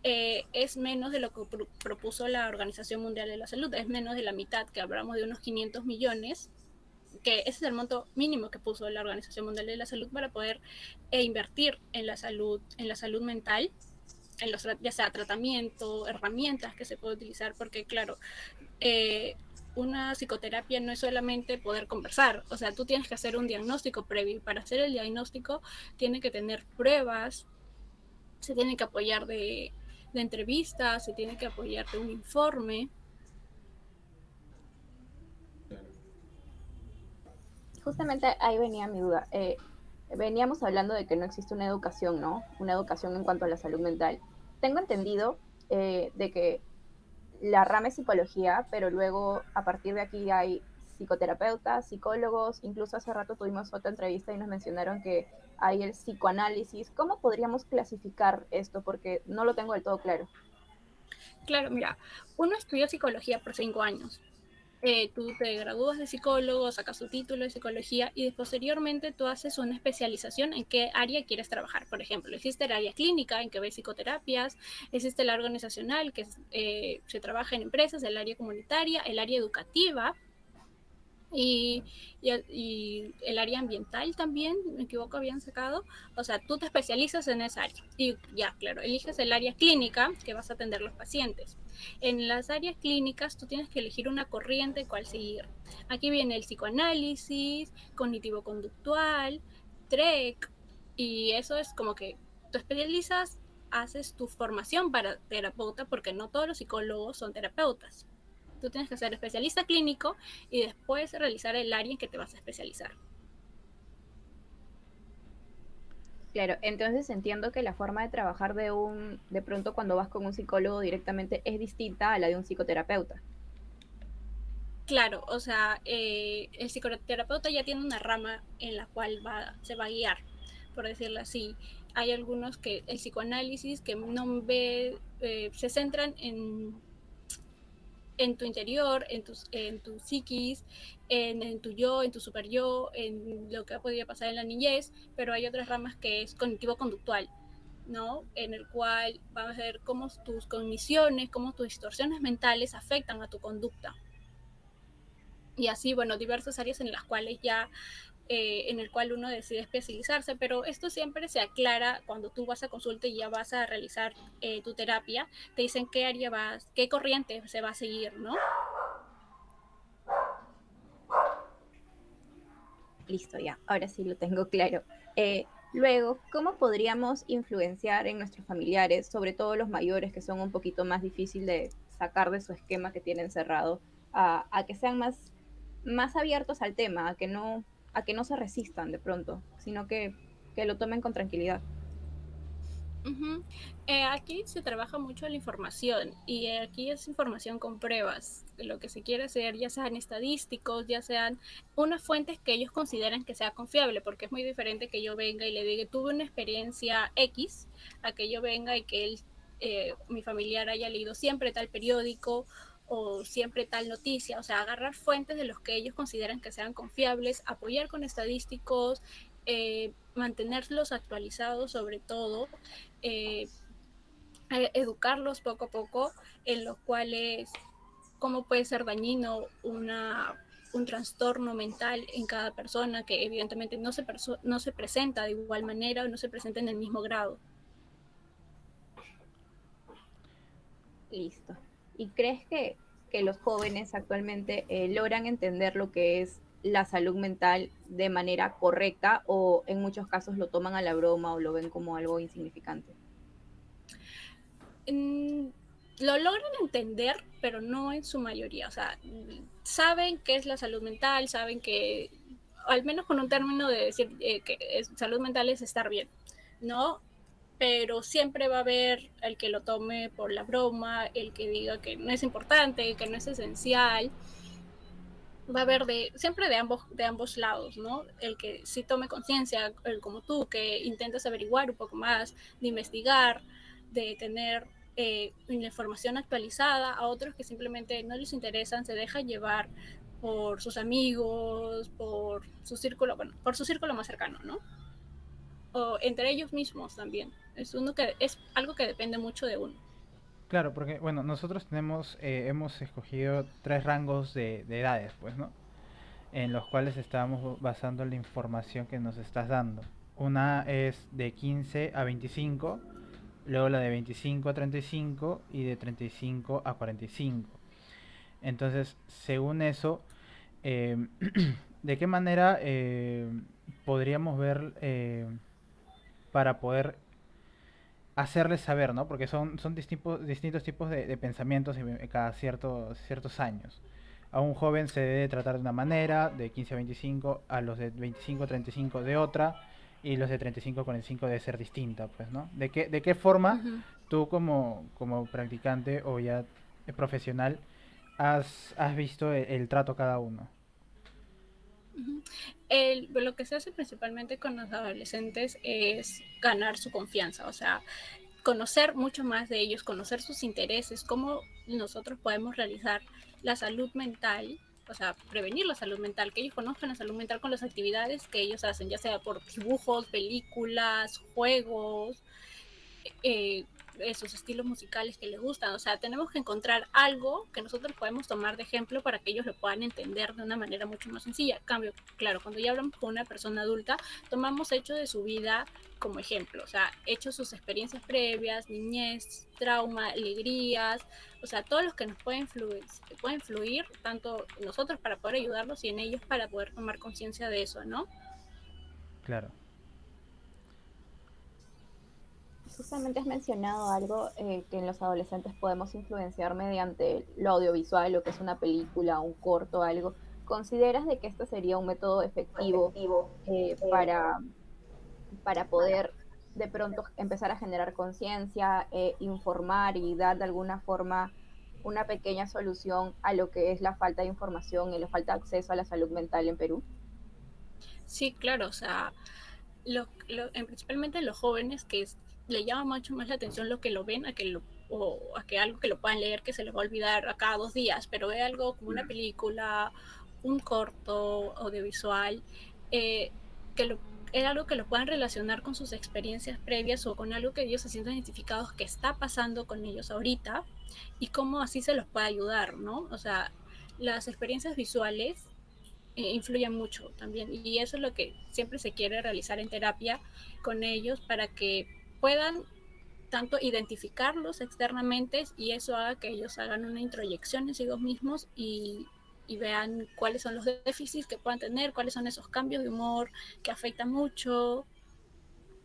es menos de lo que propuso la Organización Mundial de la Salud, es menos de la mitad, que hablamos de unos 500 millones, que ese es el monto mínimo que puso la Organización Mundial de la Salud para poder invertir en la salud mental, en los, ya sea tratamiento, herramientas que se puede utilizar, porque claro, eh, una psicoterapia no es solamente poder conversar, o sea, tú tienes que hacer un diagnóstico previo y para hacer el diagnóstico tiene que tener pruebas, se tiene que apoyar de entrevistas, se tiene que apoyar de un informe. Justamente ahí venía mi duda. Veníamos hablando de que no existe una educación, ¿no? Una educación en cuanto a la salud mental. Tengo entendido de que la rama es psicología, pero luego a partir de aquí hay psicoterapeutas, psicólogos, incluso hace rato tuvimos otra entrevista y nos mencionaron que hay el psicoanálisis. ¿Cómo podríamos clasificar esto? Porque no lo tengo del todo claro. Claro, mira, uno estudia psicología por 5 años. Tú te gradúas de psicólogo, sacas tu título de psicología y posteriormente tú haces una especialización en qué área quieres trabajar. Por ejemplo, existe el área clínica en que ves psicoterapias, existe el área organizacional que se trabaja en empresas, el área comunitaria, el área educativa, y, y el área ambiental también, me equivoco, habían sacado. O sea, tú te especializas en esa área y ya, claro, eliges el área clínica que vas a atender los pacientes. En las áreas clínicas tú tienes que elegir una corriente cual seguir. Aquí viene el psicoanálisis, cognitivo-conductual, TREC, y eso es como que tú especializas, haces tu formación para terapeuta, porque no todos los psicólogos son terapeutas. Tú tienes que ser especialista clínico y después realizar el área en que te vas a especializar. Claro, entonces entiendo que la forma de trabajar de pronto cuando vas con un psicólogo directamente es distinta a la de un psicoterapeuta. Claro, o sea, el psicoterapeuta ya tiene una rama en la cual se va a guiar, por decirlo así. Hay algunos que el psicoanálisis que no ve, se centran en tu interior, en tu psiquis, en tu yo, en tu super yo, en lo que ha podido pasar en la niñez, pero hay otras ramas que es cognitivo-conductual, ¿no? En el cual vamos a ver cómo tus cogniciones, cómo tus distorsiones mentales afectan a tu conducta. Y así, bueno, diversas áreas en las cuales ya en el cual uno decide especializarse, pero esto siempre se aclara cuando tú vas a consulta y ya vas a realizar tu terapia, te dicen qué área vas, qué corriente se va a seguir, ¿no? Listo, ya, ahora sí lo tengo claro. Luego, ¿cómo podríamos influenciar en nuestros familiares, sobre todo los mayores que son un poquito más difícil de sacar de su esquema que tienen cerrado, a que sean más abiertos al tema, a que no se resistan de pronto, sino que lo tomen con tranquilidad? Uh-huh. Aquí se trabaja mucho la información y aquí es información con pruebas. Lo que se quiere hacer, ya sean estadísticos, ya sean unas fuentes que ellos consideran que sea confiable, porque es muy diferente que yo venga y le diga, tuve una experiencia X, a que yo venga y que él, mi familiar haya leído siempre tal periódico o siempre tal noticia. O sea, agarrar fuentes de los que ellos consideran que sean confiables, apoyar con estadísticos, mantenerlos actualizados sobre todo, eh, educarlos poco a poco en los cuales cómo puede ser dañino un trastorno mental en cada persona que evidentemente no se presenta de igual manera o no se presenta en el mismo grado. Listo. ¿Y crees que los jóvenes actualmente logran entender lo que es la salud mental de manera correcta o en muchos casos lo toman a la broma o lo ven como algo insignificante? Mm, lo logran entender, pero no en su mayoría. O sea, saben qué es la salud mental, saben que, al menos con un término de decir salud mental es estar bien, ¿no? Pero siempre va a haber el que lo tome por la broma, el que diga que no es importante, que no es esencial. Va a haber siempre de ambos lados, ¿no? El que sí tome conciencia, el como tú, que intentas averiguar un poco más, de investigar, de tener una información actualizada, a otros que simplemente no les interesan, se dejan llevar por sus amigos, por su círculo, bueno, por su círculo más cercano, ¿no? O entre ellos mismos también. Es algo que depende mucho de uno. Claro, porque bueno, nosotros hemos escogido tres rangos de edades, pues, ¿no? En los cuales estábamos basando la información que nos estás dando. Una es de 15 a 25, luego la de 25 a 35 y de 35 a 45. Entonces, según eso, eh, ¿de qué manera podríamos ver para poder hacerles saber, ¿no? Porque son distintos tipos de pensamientos cada ciertos años. A un joven se debe tratar de una manera, de 15 a 25, a los de 25 a 35 de otra, y los de 35 a 45 debe ser distinta, pues, ¿no? ¿De qué forma Uh-huh. tú como practicante o ya profesional has visto el trato a cada uno? Uh-huh. Lo que se hace principalmente con los adolescentes es ganar su confianza, o sea, conocer mucho más de ellos, conocer sus intereses, cómo nosotros podemos realizar la salud mental, o sea, prevenir la salud mental, que ellos conozcan la salud mental con las actividades que ellos hacen, ya sea por dibujos, películas, juegos, eh, esos estilos musicales que les gustan. O sea, tenemos que encontrar algo que nosotros podemos tomar de ejemplo para que ellos lo puedan entender de una manera mucho más sencilla. En cambio, claro, cuando ya hablamos con una persona adulta, tomamos hechos de su vida como ejemplo, o sea, hechos sus experiencias previas, niñez, trauma, alegrías, o sea, todos los que nos pueden fluir, tanto nosotros para poder ayudarlos y en ellos para poder tomar conciencia de eso, ¿no? Claro. Justamente has mencionado algo que en los adolescentes podemos influenciar mediante lo audiovisual, lo que es una película, un corto, algo. ¿Consideras de que este sería un método efectivo eh, para, para poder de pronto empezar a generar conciencia, informar y dar de alguna forma una pequeña solución a lo que es la falta de información y la falta de acceso a la salud mental en Perú? Sí, claro, o sea, principalmente los jóvenes le llama mucho más la atención lo que lo ven o a que algo que lo puedan leer que se les va a olvidar a cada 2 días, pero ve algo como una película, un corto audiovisual, eh, que lo, es algo que lo puedan relacionar con sus experiencias previas o con algo que ellos se sientan identificados que está pasando con ellos ahorita y cómo así se los puede ayudar, ¿no? O sea, las experiencias visuales influye mucho también. Y eso es lo que siempre se quiere realizar en terapia con ellos para que puedan tanto identificarlos externamente y eso haga que ellos hagan una introyección en sí mismos y vean cuáles son los déficits que puedan tener, cuáles son esos cambios de humor que afectan mucho.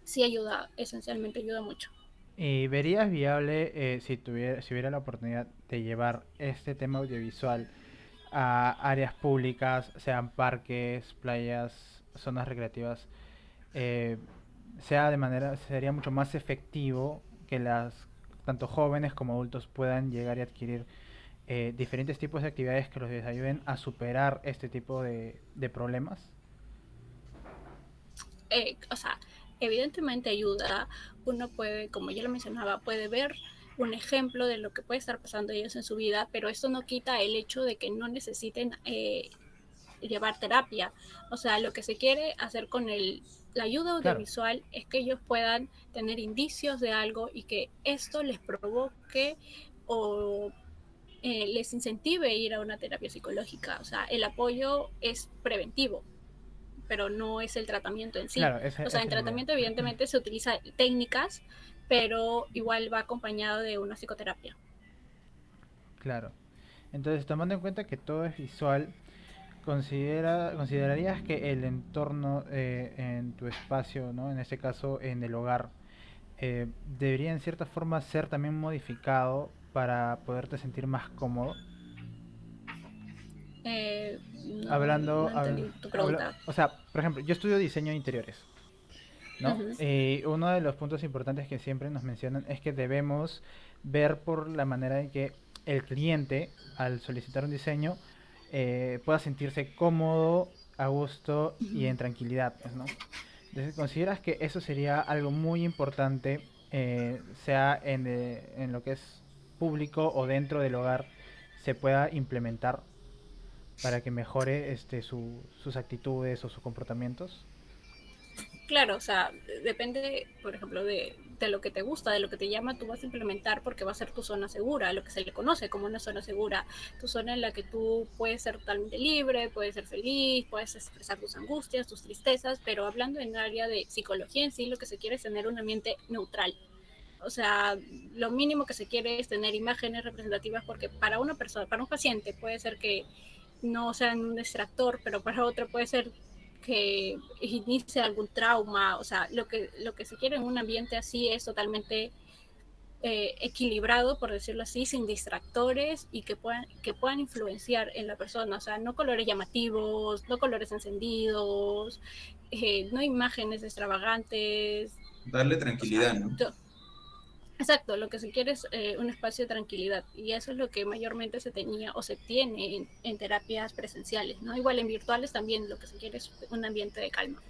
Sí ayuda, esencialmente ayuda mucho. ¿Y verías viable si hubiera la oportunidad de llevar este tema audiovisual a áreas públicas, sean parques, playas, zonas recreativas, eh, sería mucho más efectivo que tanto jóvenes como adultos puedan llegar y adquirir diferentes tipos de actividades que los ayuden a superar este tipo de problemas? O sea, evidentemente ayuda. Uno puede, como ya lo mencionaba, puede ver un ejemplo de lo que puede estar pasando ellos en su vida, pero esto no quita el hecho de que no necesiten llevar terapia. O sea, lo que se quiere hacer con La ayuda Claro, audiovisual es que ellos puedan tener indicios de algo y que esto les provoque o les incentive ir a una terapia psicológica. O sea, el apoyo es preventivo, pero no es el tratamiento en sí. claro, O sea, esa en es la idea. tratamiento evidentemente se utilizan técnicas, pero igual va acompañado de una psicoterapia. Claro. Entonces, tomando en cuenta que todo es visual, ¿considerarías que el entorno en tu espacio, ¿no? En este caso en el hogar, debería en cierta forma ser también modificado para poderte sentir más cómodo? No entendí tu pregunta. O sea, por ejemplo, yo estudio diseño de interiores, ¿no? Ujú. Y uno de los puntos importantes que siempre nos mencionan es que debemos ver por la manera en que el cliente, al solicitar un diseño, pueda sentirse cómodo, a gusto y en tranquilidad, pues, ¿no? Entonces, ¿consideras que eso sería algo muy importante, sea en lo que es público o dentro del hogar, se pueda implementar para que mejore sus actitudes o sus comportamientos? Claro, o sea, depende, por ejemplo, de lo que te gusta, de lo que te llama, tú vas a implementar porque va a ser tu zona segura, lo que se le conoce como una zona segura, tu zona en la que tú puedes ser totalmente libre, puedes ser feliz, puedes expresar tus angustias, tus tristezas, pero hablando en el área de psicología en sí, lo que se quiere es tener un ambiente neutral. O sea, lo mínimo que se quiere es tener imágenes representativas porque para una persona, para un paciente puede ser que no sean un distractor, pero para otro puede ser que inicie algún trauma. O sea, lo que se quiere en un ambiente así es totalmente equilibrado, por decirlo así, sin distractores y que puedan influenciar en la persona. O sea, no colores llamativos, no colores encendidos, no imágenes extravagantes. Darle O sea, tranquilidad, ¿no? exacto, lo que se quiere es un espacio de tranquilidad y eso es lo que mayormente se tenía o se tiene en terapias presenciales, ¿no? Igual en virtuales también lo que se quiere es un ambiente de calma.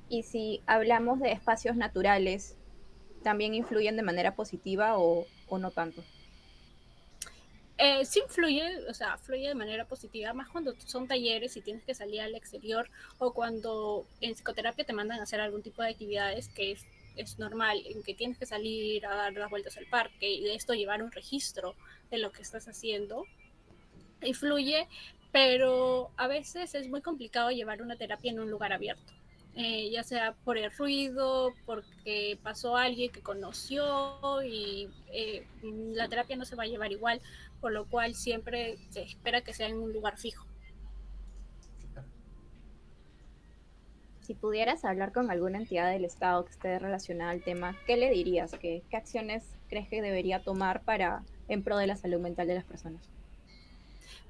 Y si hablamos de espacios naturales, ¿también influyen de manera positiva o no tanto? Sí influye, o sea, fluye de manera positiva, más cuando son talleres y tienes que salir al exterior o cuando en psicoterapia te mandan a hacer algún tipo de actividades que es normal, en que tienes que salir a dar las vueltas al parque y de esto llevar un registro de lo que estás haciendo. Influye, pero a veces es muy complicado llevar una terapia en un lugar abierto. Ya sea por el ruido, porque pasó alguien que conoció y la terapia no se va a llevar igual, por lo cual siempre se espera que sea en un lugar fijo. Si pudieras hablar con alguna entidad del Estado que esté relacionada al tema, ¿qué le dirías? ¿Qué acciones crees que debería tomar para en pro de la salud mental de las personas?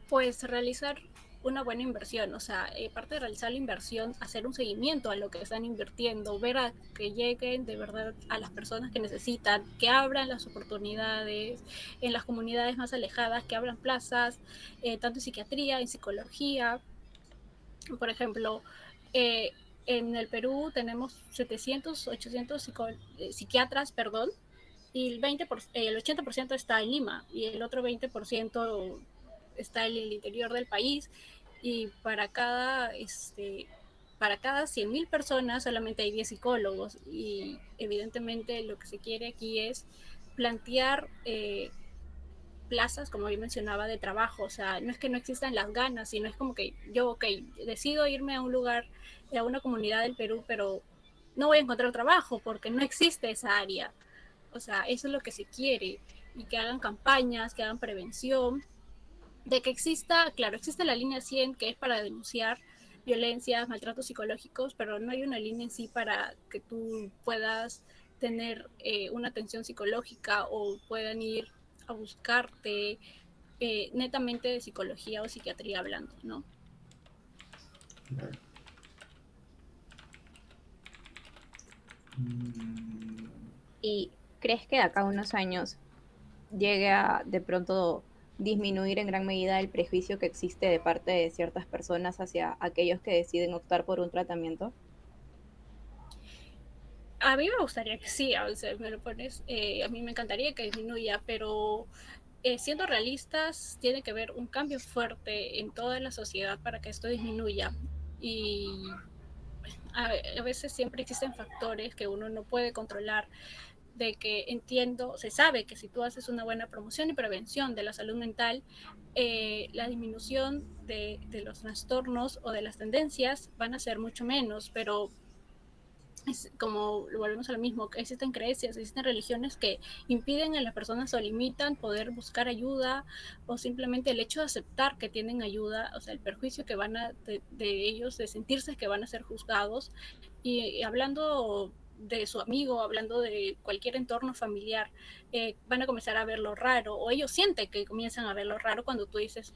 Pues realizar una buena inversión, o sea, parte de realizar la inversión, hacer un seguimiento a lo que están invirtiendo, ver a que lleguen de verdad a las personas que necesitan, que abran las oportunidades en las comunidades más alejadas, que abran plazas, tanto en psiquiatría, en psicología. Por ejemplo, eh, en el Perú tenemos 700, 800 psiquiatras, perdón, y el 80% está en Lima y el otro 20% está en el interior del país y para cada 100.000 personas solamente hay 10 psicólogos y evidentemente lo que se quiere aquí es plantear plazas, como bien mencionaba, de trabajo. O sea, no es que no existan las ganas, sino es como que yo, ok, decido irme a un lugar, a una comunidad del Perú, pero no voy a encontrar trabajo porque no existe esa área. O sea, eso es lo que se quiere y que hagan campañas, que hagan prevención, de que exista, claro, existe la línea 100 que es para denunciar violencias, maltratos psicológicos, pero no hay una línea en sí para que tú puedas tener una atención psicológica o puedan ir a buscarte netamente de psicología o psiquiatría hablando, ¿no? Claro. Mm, ¿Y crees que de acá a unos años llegue a de pronto disminuir en gran medida el prejuicio que existe de parte de ciertas personas hacia aquellos que deciden optar por un tratamiento? A mí me gustaría que sí, o sea, me lo pones, a mí me encantaría que disminuya, pero siendo realistas, tiene que haber un cambio fuerte en toda la sociedad para que esto disminuya. Y a veces siempre existen factores que uno no puede controlar, de que entiendo, se sabe que si tú haces una buena promoción y prevención de la salud mental, la disminución de los trastornos o de las tendencias van a ser mucho menos, pero es como volvemos a lo mismo, que existen creencias, existen religiones que impiden a las personas o limitan poder buscar ayuda, o simplemente el hecho de aceptar que tienen ayuda, o sea, el perjuicio que van a de ellos, de sentirse que van a ser juzgados. Y hablando de su amigo, hablando de cualquier entorno familiar, van a comenzar a verlo raro, o ellos sienten que comienzan a verlo raro cuando tú dices,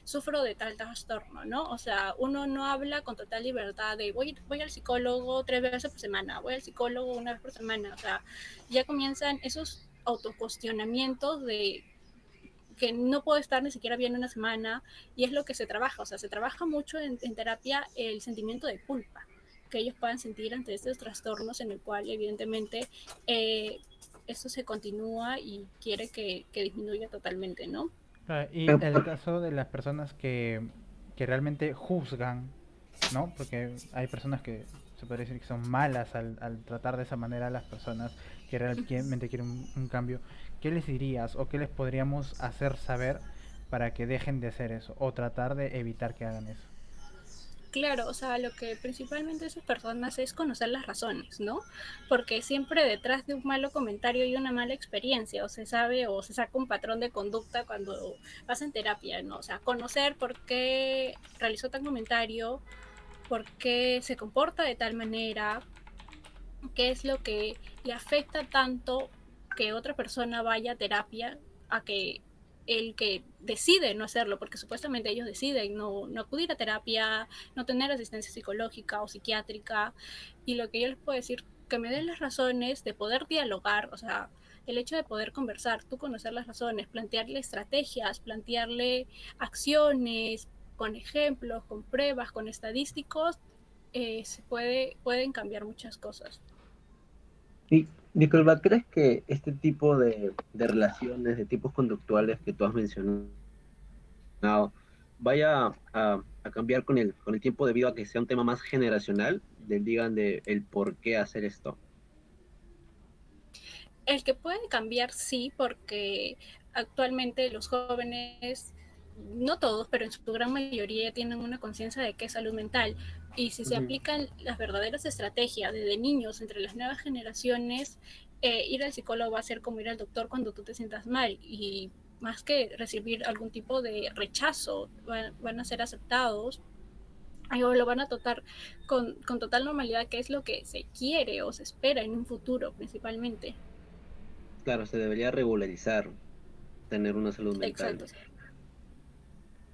sufro de tal trastorno, ¿no? O sea, uno no habla con total libertad de voy al psicólogo 3 veces por semana, voy al psicólogo 1 vez por semana, o sea, ya comienzan esos autocuestionamientos de que no puedo estar ni siquiera bien una semana, y es lo que se trabaja, o sea, se trabaja mucho en terapia el sentimiento de culpa que ellos puedan sentir ante estos trastornos, en el cual evidentemente esto se continúa y quiere que disminuya totalmente, ¿no? Claro, y Pero, el caso de las personas que realmente juzgan, ¿no? Porque hay personas que se puede decir que son malas al tratar de esa manera a las personas que realmente quieren un cambio. ¿Qué les dirías o qué les podríamos hacer saber para que dejen de hacer eso o tratar de evitar que hagan eso? Claro, o sea, lo que principalmente esas personas es conocer las razones, ¿no? Porque siempre detrás de un malo comentario hay una mala experiencia, o se sabe o se saca un patrón de conducta cuando vas en terapia, ¿no? O sea, conocer por qué realizó tal comentario, por qué se comporta de tal manera, qué es lo que le afecta tanto que otra persona vaya a terapia a que el que decide no hacerlo, porque supuestamente ellos deciden no acudir a terapia, no tener asistencia psicológica o psiquiátrica, y lo que yo les puedo decir, que me den las razones de poder dialogar, o sea, el hecho de poder conversar, tú conocer las razones, plantearle estrategias, plantearle acciones, con ejemplos, con pruebas, con estadísticos, pueden cambiar muchas cosas. disculpa, ¿crees que este tipo de relaciones, de tipos conductuales que tú has mencionado, vaya a cambiar con el tiempo debido a que sea un tema más generacional, del digan de el por qué hacer esto? El que puede cambiar, sí, porque actualmente los jóvenes, no todos, pero en su gran mayoría tienen una conciencia de qué es salud mental. Y si se Ujú. aplican las verdaderas estrategias desde niños, entre las nuevas generaciones, ir al psicólogo va a ser como ir al doctor cuando tú te sientas mal. Y más que recibir algún tipo de rechazo, van a ser aceptados, o lo van a tratar con total normalidad, que es lo que se quiere o se espera en un futuro principalmente. Claro, se debería regularizar tener una salud mental.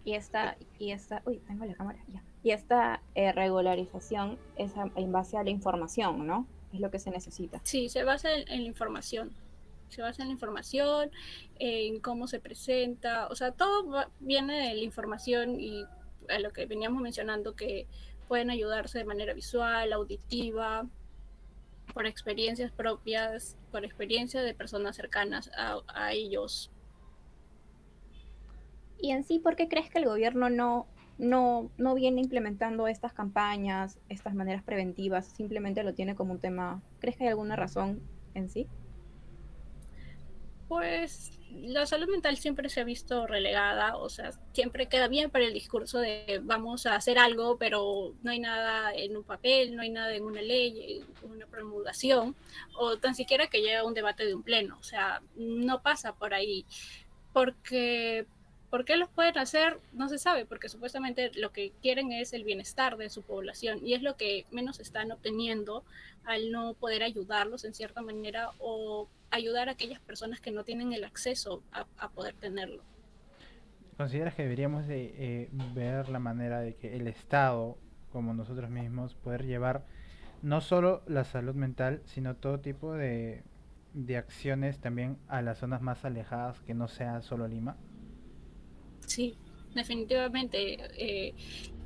Exacto. Uy, tengo la cámara, ya. Y esta regularización es en base a la información, ¿no? Es lo que se necesita. Sí, se basa en la información. Se basa en la información, en cómo se presenta, o sea, todo viene de la información, y a lo que veníamos mencionando, que pueden ayudarse de manera visual, auditiva, por experiencias propias, por experiencias de personas cercanas a ellos. Y en sí, ¿por qué crees que el gobierno no viene implementando estas campañas, estas maneras preventivas? Simplemente lo tiene como un tema. ¿Crees que hay alguna razón en sí? Pues la salud mental siempre se ha visto relegada, o sea, siempre queda bien para el discurso de vamos a hacer algo, pero no hay nada en un papel, no hay nada en una ley, en una promulgación, o tan siquiera que llegue a un debate de un pleno, o sea, no pasa por ahí, porque ¿por qué los pueden hacer? No se sabe, porque supuestamente lo que quieren es el bienestar de su población, y es lo que menos están obteniendo al no poder ayudarlos en cierta manera, o ayudar a aquellas personas que no tienen el acceso a poder tenerlo. ¿Consideras que deberíamos de ver la manera de que el Estado, como nosotros mismos, poder llevar no solo la salud mental, sino todo tipo de acciones también a las zonas más alejadas que no sea solo Lima? Sí, definitivamente.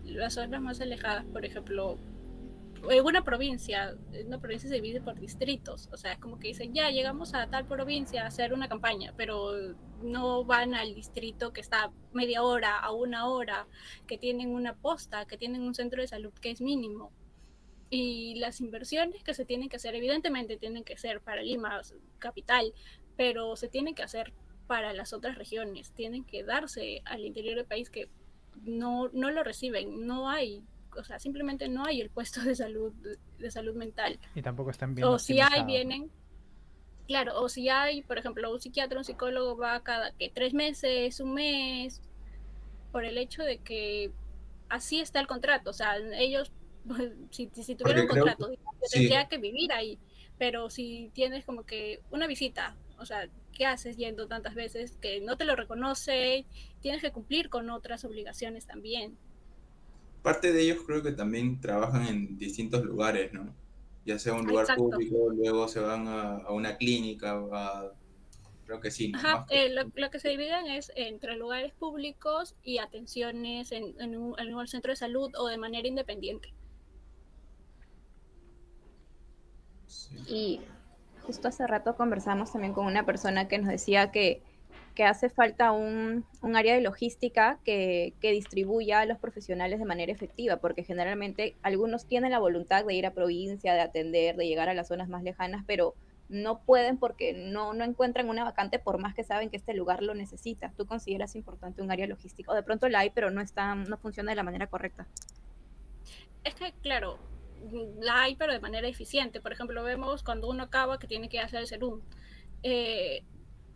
Las zonas más alejadas, por ejemplo, en una provincia se divide por distritos, o sea, es como que dicen, ya llegamos a tal provincia a hacer una campaña, pero no van al distrito que está media hora a una hora, que tienen una posta, que tienen un centro de salud que es mínimo. Y las inversiones que se tienen que hacer, evidentemente tienen que ser para Lima, capital, pero se tienen que hacer para las otras regiones, tienen que darse al interior del país que no lo reciben, no hay, o sea, simplemente no hay el puesto de salud mental. Y tampoco están bien O si hay, optimizados, ¿no? vienen, claro, o si hay, por ejemplo, un psiquiatra, un psicólogo va cada que 3 meses, un mes, por el hecho de que así está el contrato, o sea, ellos, si tuvieran Porque un creo que contrato, sí, tendría que vivir ahí, pero si tienes como que una visita, o sea, ¿qué haces yendo tantas veces que no te lo reconoce? Tienes que cumplir con otras obligaciones también. parte de ellos creo que también trabajan en distintos lugares, ¿no? Ya sea un Ah, lugar exacto. público, luego se van a una clínica, creo que sí, ¿no? Ajá, Más que... lo que se dividen es entre lugares públicos y atenciones en un centro de salud o de manera independiente. Sí. Y justo hace rato conversamos también con una persona que nos decía que hace falta un área de logística que distribuya a los profesionales de manera efectiva, porque generalmente algunos tienen la voluntad de ir a provincia, de atender, de llegar a las zonas más lejanas, pero no pueden porque no encuentran una vacante por más que saben que este lugar lo necesita. ¿Tú consideras importante un área logística? O de pronto la hay, pero no funciona de la manera correcta. Es que, claro, la hay, pero de manera eficiente. Por ejemplo, vemos cuando uno acaba que tiene que hacer el serum. Eh,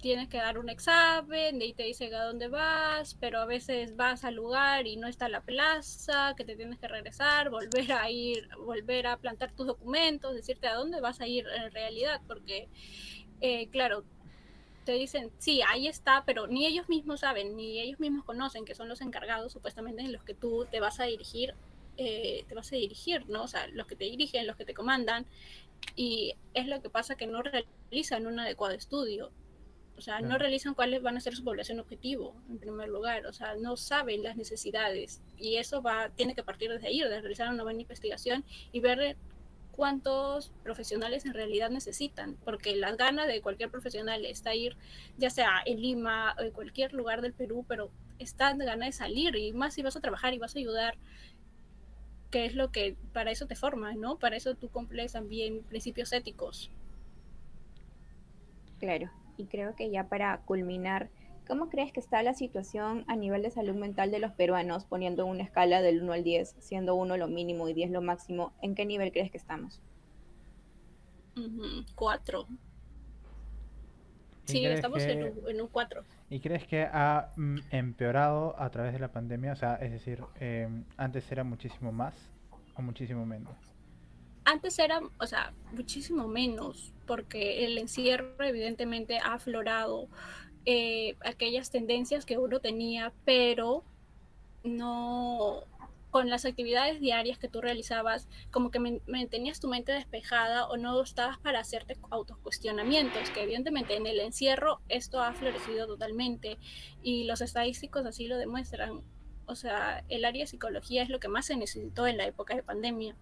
Tienes que dar un examen, de ahí te dicen a dónde vas, pero a veces vas al lugar y no está la plaza, que te tienes que regresar, volver a ir, volver a plantar tus documentos, decirte a dónde vas a ir en realidad, porque, claro, te dicen, sí, ahí está, pero ni ellos mismos saben, ni ellos mismos conocen que son los encargados supuestamente en los que tú te vas a dirigir, ¿no? O sea, los que te dirigen, los que te comandan, y es lo que pasa que no realizan un adecuado estudio. O sea, no Claro. realizan cuáles van a ser su población objetivo, en primer lugar. O sea, no saben las necesidades. Y eso tiene que partir desde ahí, de realizar una buena investigación y ver cuántos profesionales en realidad necesitan, porque las ganas de cualquier profesional está ir, ya sea en Lima o en cualquier lugar del Perú, pero están de ganas de salir, y más si vas a trabajar y vas a ayudar, que es lo que para eso te formas, ¿no? Para eso tú cumples también principios éticos. Claro, y creo que ya para culminar, ¿cómo crees que está la situación a nivel de salud mental de los peruanos, poniendo una escala del 1 al 10, siendo 1 lo mínimo y 10 lo máximo? ¿En qué nivel crees que estamos? 4. ¿Y Sí, crees estamos en que, un 4. y crees que ha empeorado a través de la pandemia? O sea, es decir, antes era muchísimo más o muchísimo menos. Antes era, o sea, muchísimo menos, porque el encierro evidentemente ha aflorado aquellas tendencias que uno tenía, pero no con las actividades diarias que tú realizabas, como que mantenías tu mente despejada o no estabas para hacerte autocuestionamientos, que evidentemente en el encierro esto ha florecido totalmente y los estadísticos así lo demuestran. O sea, el área de psicología es lo que más se necesitó en la época de pandemia.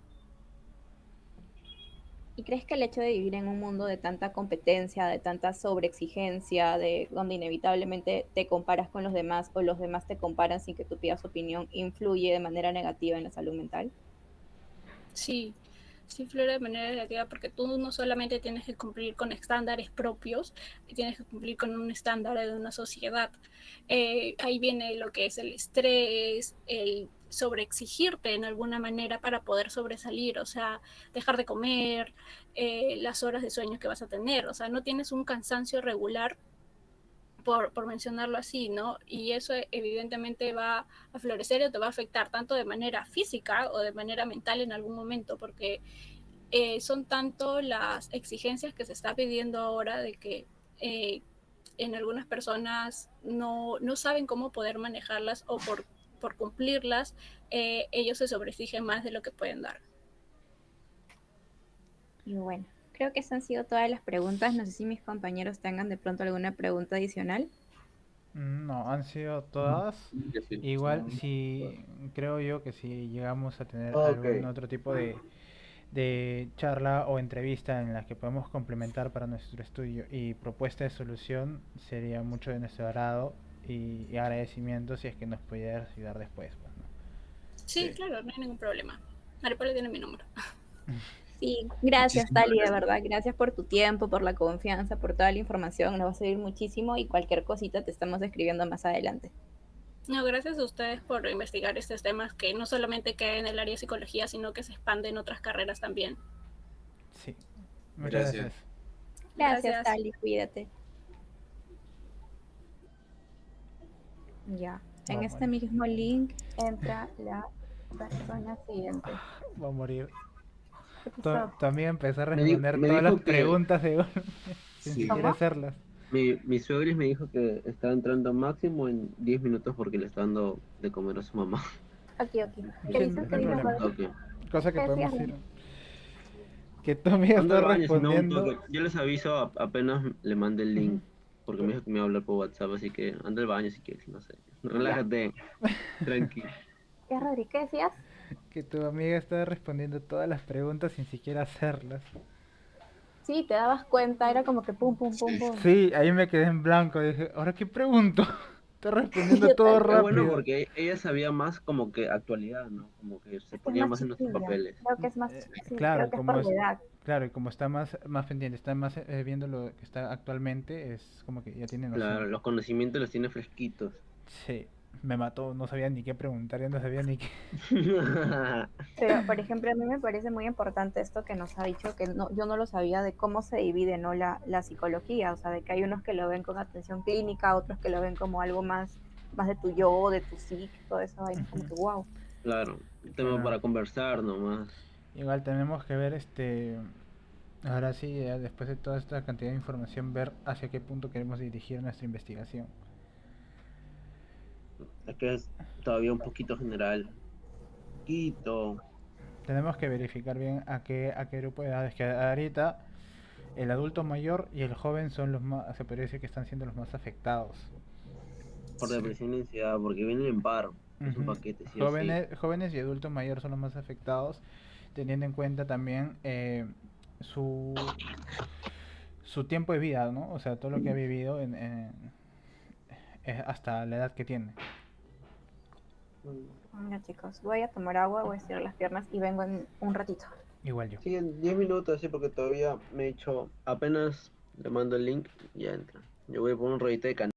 ¿Y crees que el hecho de vivir en un mundo de tanta competencia, de tanta sobreexigencia, de donde inevitablemente te comparas con los demás o los demás te comparan sin que tú pidas opinión, influye de manera negativa en la salud mental? Sí, sí influye de manera negativa porque tú no solamente tienes que cumplir con estándares propios, tienes que cumplir con un estándar de una sociedad. Ahí viene lo que es el estrés, el sobreexigirte en alguna manera para poder sobresalir, o sea, dejar de comer, las horas de sueño que vas a tener, o sea, no tienes un cansancio regular por mencionarlo así, ¿no? Y eso evidentemente va a florecer o te va a afectar tanto de manera física o de manera mental en algún momento, porque son tanto las exigencias que se está pidiendo ahora de que en algunas personas no saben cómo poder manejarlas o por cumplirlas, ellos se sobreexigen más de lo que pueden dar. Y bueno, creo que esas han sido todas las preguntas. No sé si mis compañeros tengan de pronto alguna pregunta adicional. No, han sido todas. Que sí, Igual son... si creo yo que si llegamos a tener Ok. algún otro tipo de charla o entrevista en la que podemos complementar para nuestro estudio y propuesta de solución, sería mucho de nuestro agrado y agradecimiento si es que nos pudieras ayudar después, pues, ¿no? Sí, Sí. claro, no hay ningún problema. Maripoli tiene mi número. Sí, gracias Muchísimas Tali, de gracias. verdad, gracias por tu tiempo, por la confianza, por toda la información, nos va a servir muchísimo y cualquier cosita te estamos escribiendo más adelante. No, gracias a ustedes por investigar estos temas que no solamente quedan en el área de psicología, sino que se expanden en otras carreras también. Sí, muchas Gracias. gracias. Gracias Gracias. Tali, cuídate. Ya, en Va a este morir. mismo link entra la persona siguiente. Va a morir. ¿Qué Tu, pasó? tu amiga empezó a Me responder todas las dijo que preguntas de golpe, sin Sí. siquiera ¿Cómo? hacerlas. mi suegris me dijo que está entrando máximo en 10 minutos porque le está dando de comer a su mamá. Aquí, aquí. ¿Qué Sí, dices? no ¿Qué hay dices, problema. Rodri? Ok. Cosa que ¿Qué decías, podemos Rodri? ir. Que tu amiga Ando está al baño, si no un respondiendo. toque. Yo les aviso apenas le mande el Ujú. link. Porque me dijo que me iba a hablar por WhatsApp, así que anda al baño si quieres, no sé. Ya. Relájate, tranqui. ¿Qué, Rodri? ¿Qué decías? Que tu amiga está respondiendo todas las preguntas sin siquiera hacerlas. Sí, te dabas cuenta, era como que pum, pum, pum, Sí. pum. Sí, ahí me quedé en blanco. Dije, ¿ahora qué pregunto? Está respondiendo Yo todo también. Es bueno rápido. porque ella sabía más como que actualidad, ¿no? Como que se Es que es ponía más más en nuestros chiquilla. papeles. Creo que es más, sí, Claro, creo y que es por como la es, edad. claro, y como está más pendiente, está más viendo lo que está actualmente, es como que ya tiene Claro, noción. los conocimientos los tiene fresquitos. Sí, me mató, no sabía ni qué preguntar, ya no sabía ni qué. Pero, por ejemplo, a mí me parece muy importante esto que nos ha dicho, que no, yo no lo sabía, de cómo se divide, ¿no? La psicología, o sea, de que hay unos que lo ven con atención clínica, otros que lo ven como algo más, más de tu yo, de tu psique, toda esa vaina, es como Ujú. que wow. Claro, un tema Claro. para conversar nomás. Igual tenemos que ver ahora sí, ya después de toda esta cantidad de información, ver hacia qué punto queremos dirigir nuestra investigación. Es que es todavía un poquito general. Poquito. Tenemos que verificar bien a qué grupo de edades, que ahorita el adulto mayor y el joven son los más, se podría decir que están siendo los más afectados. Por Sí. depresión y ansiedad, porque vienen en par. Es un Ujú. paquete, sí o sí. Jóvenes y adultos mayores son los más afectados, teniendo en cuenta también su, su tiempo de vida, ¿no? O sea, todo lo que ha vivido hasta la edad que tiene. Venga, chicos, voy a tomar agua, voy a estirar las piernas y vengo en un ratito. Igual yo. Sí, en 10 minutos, sí, porque todavía me he hecho. Apenas le mando el link, ya entra. Yo voy a poner un rollito de canela.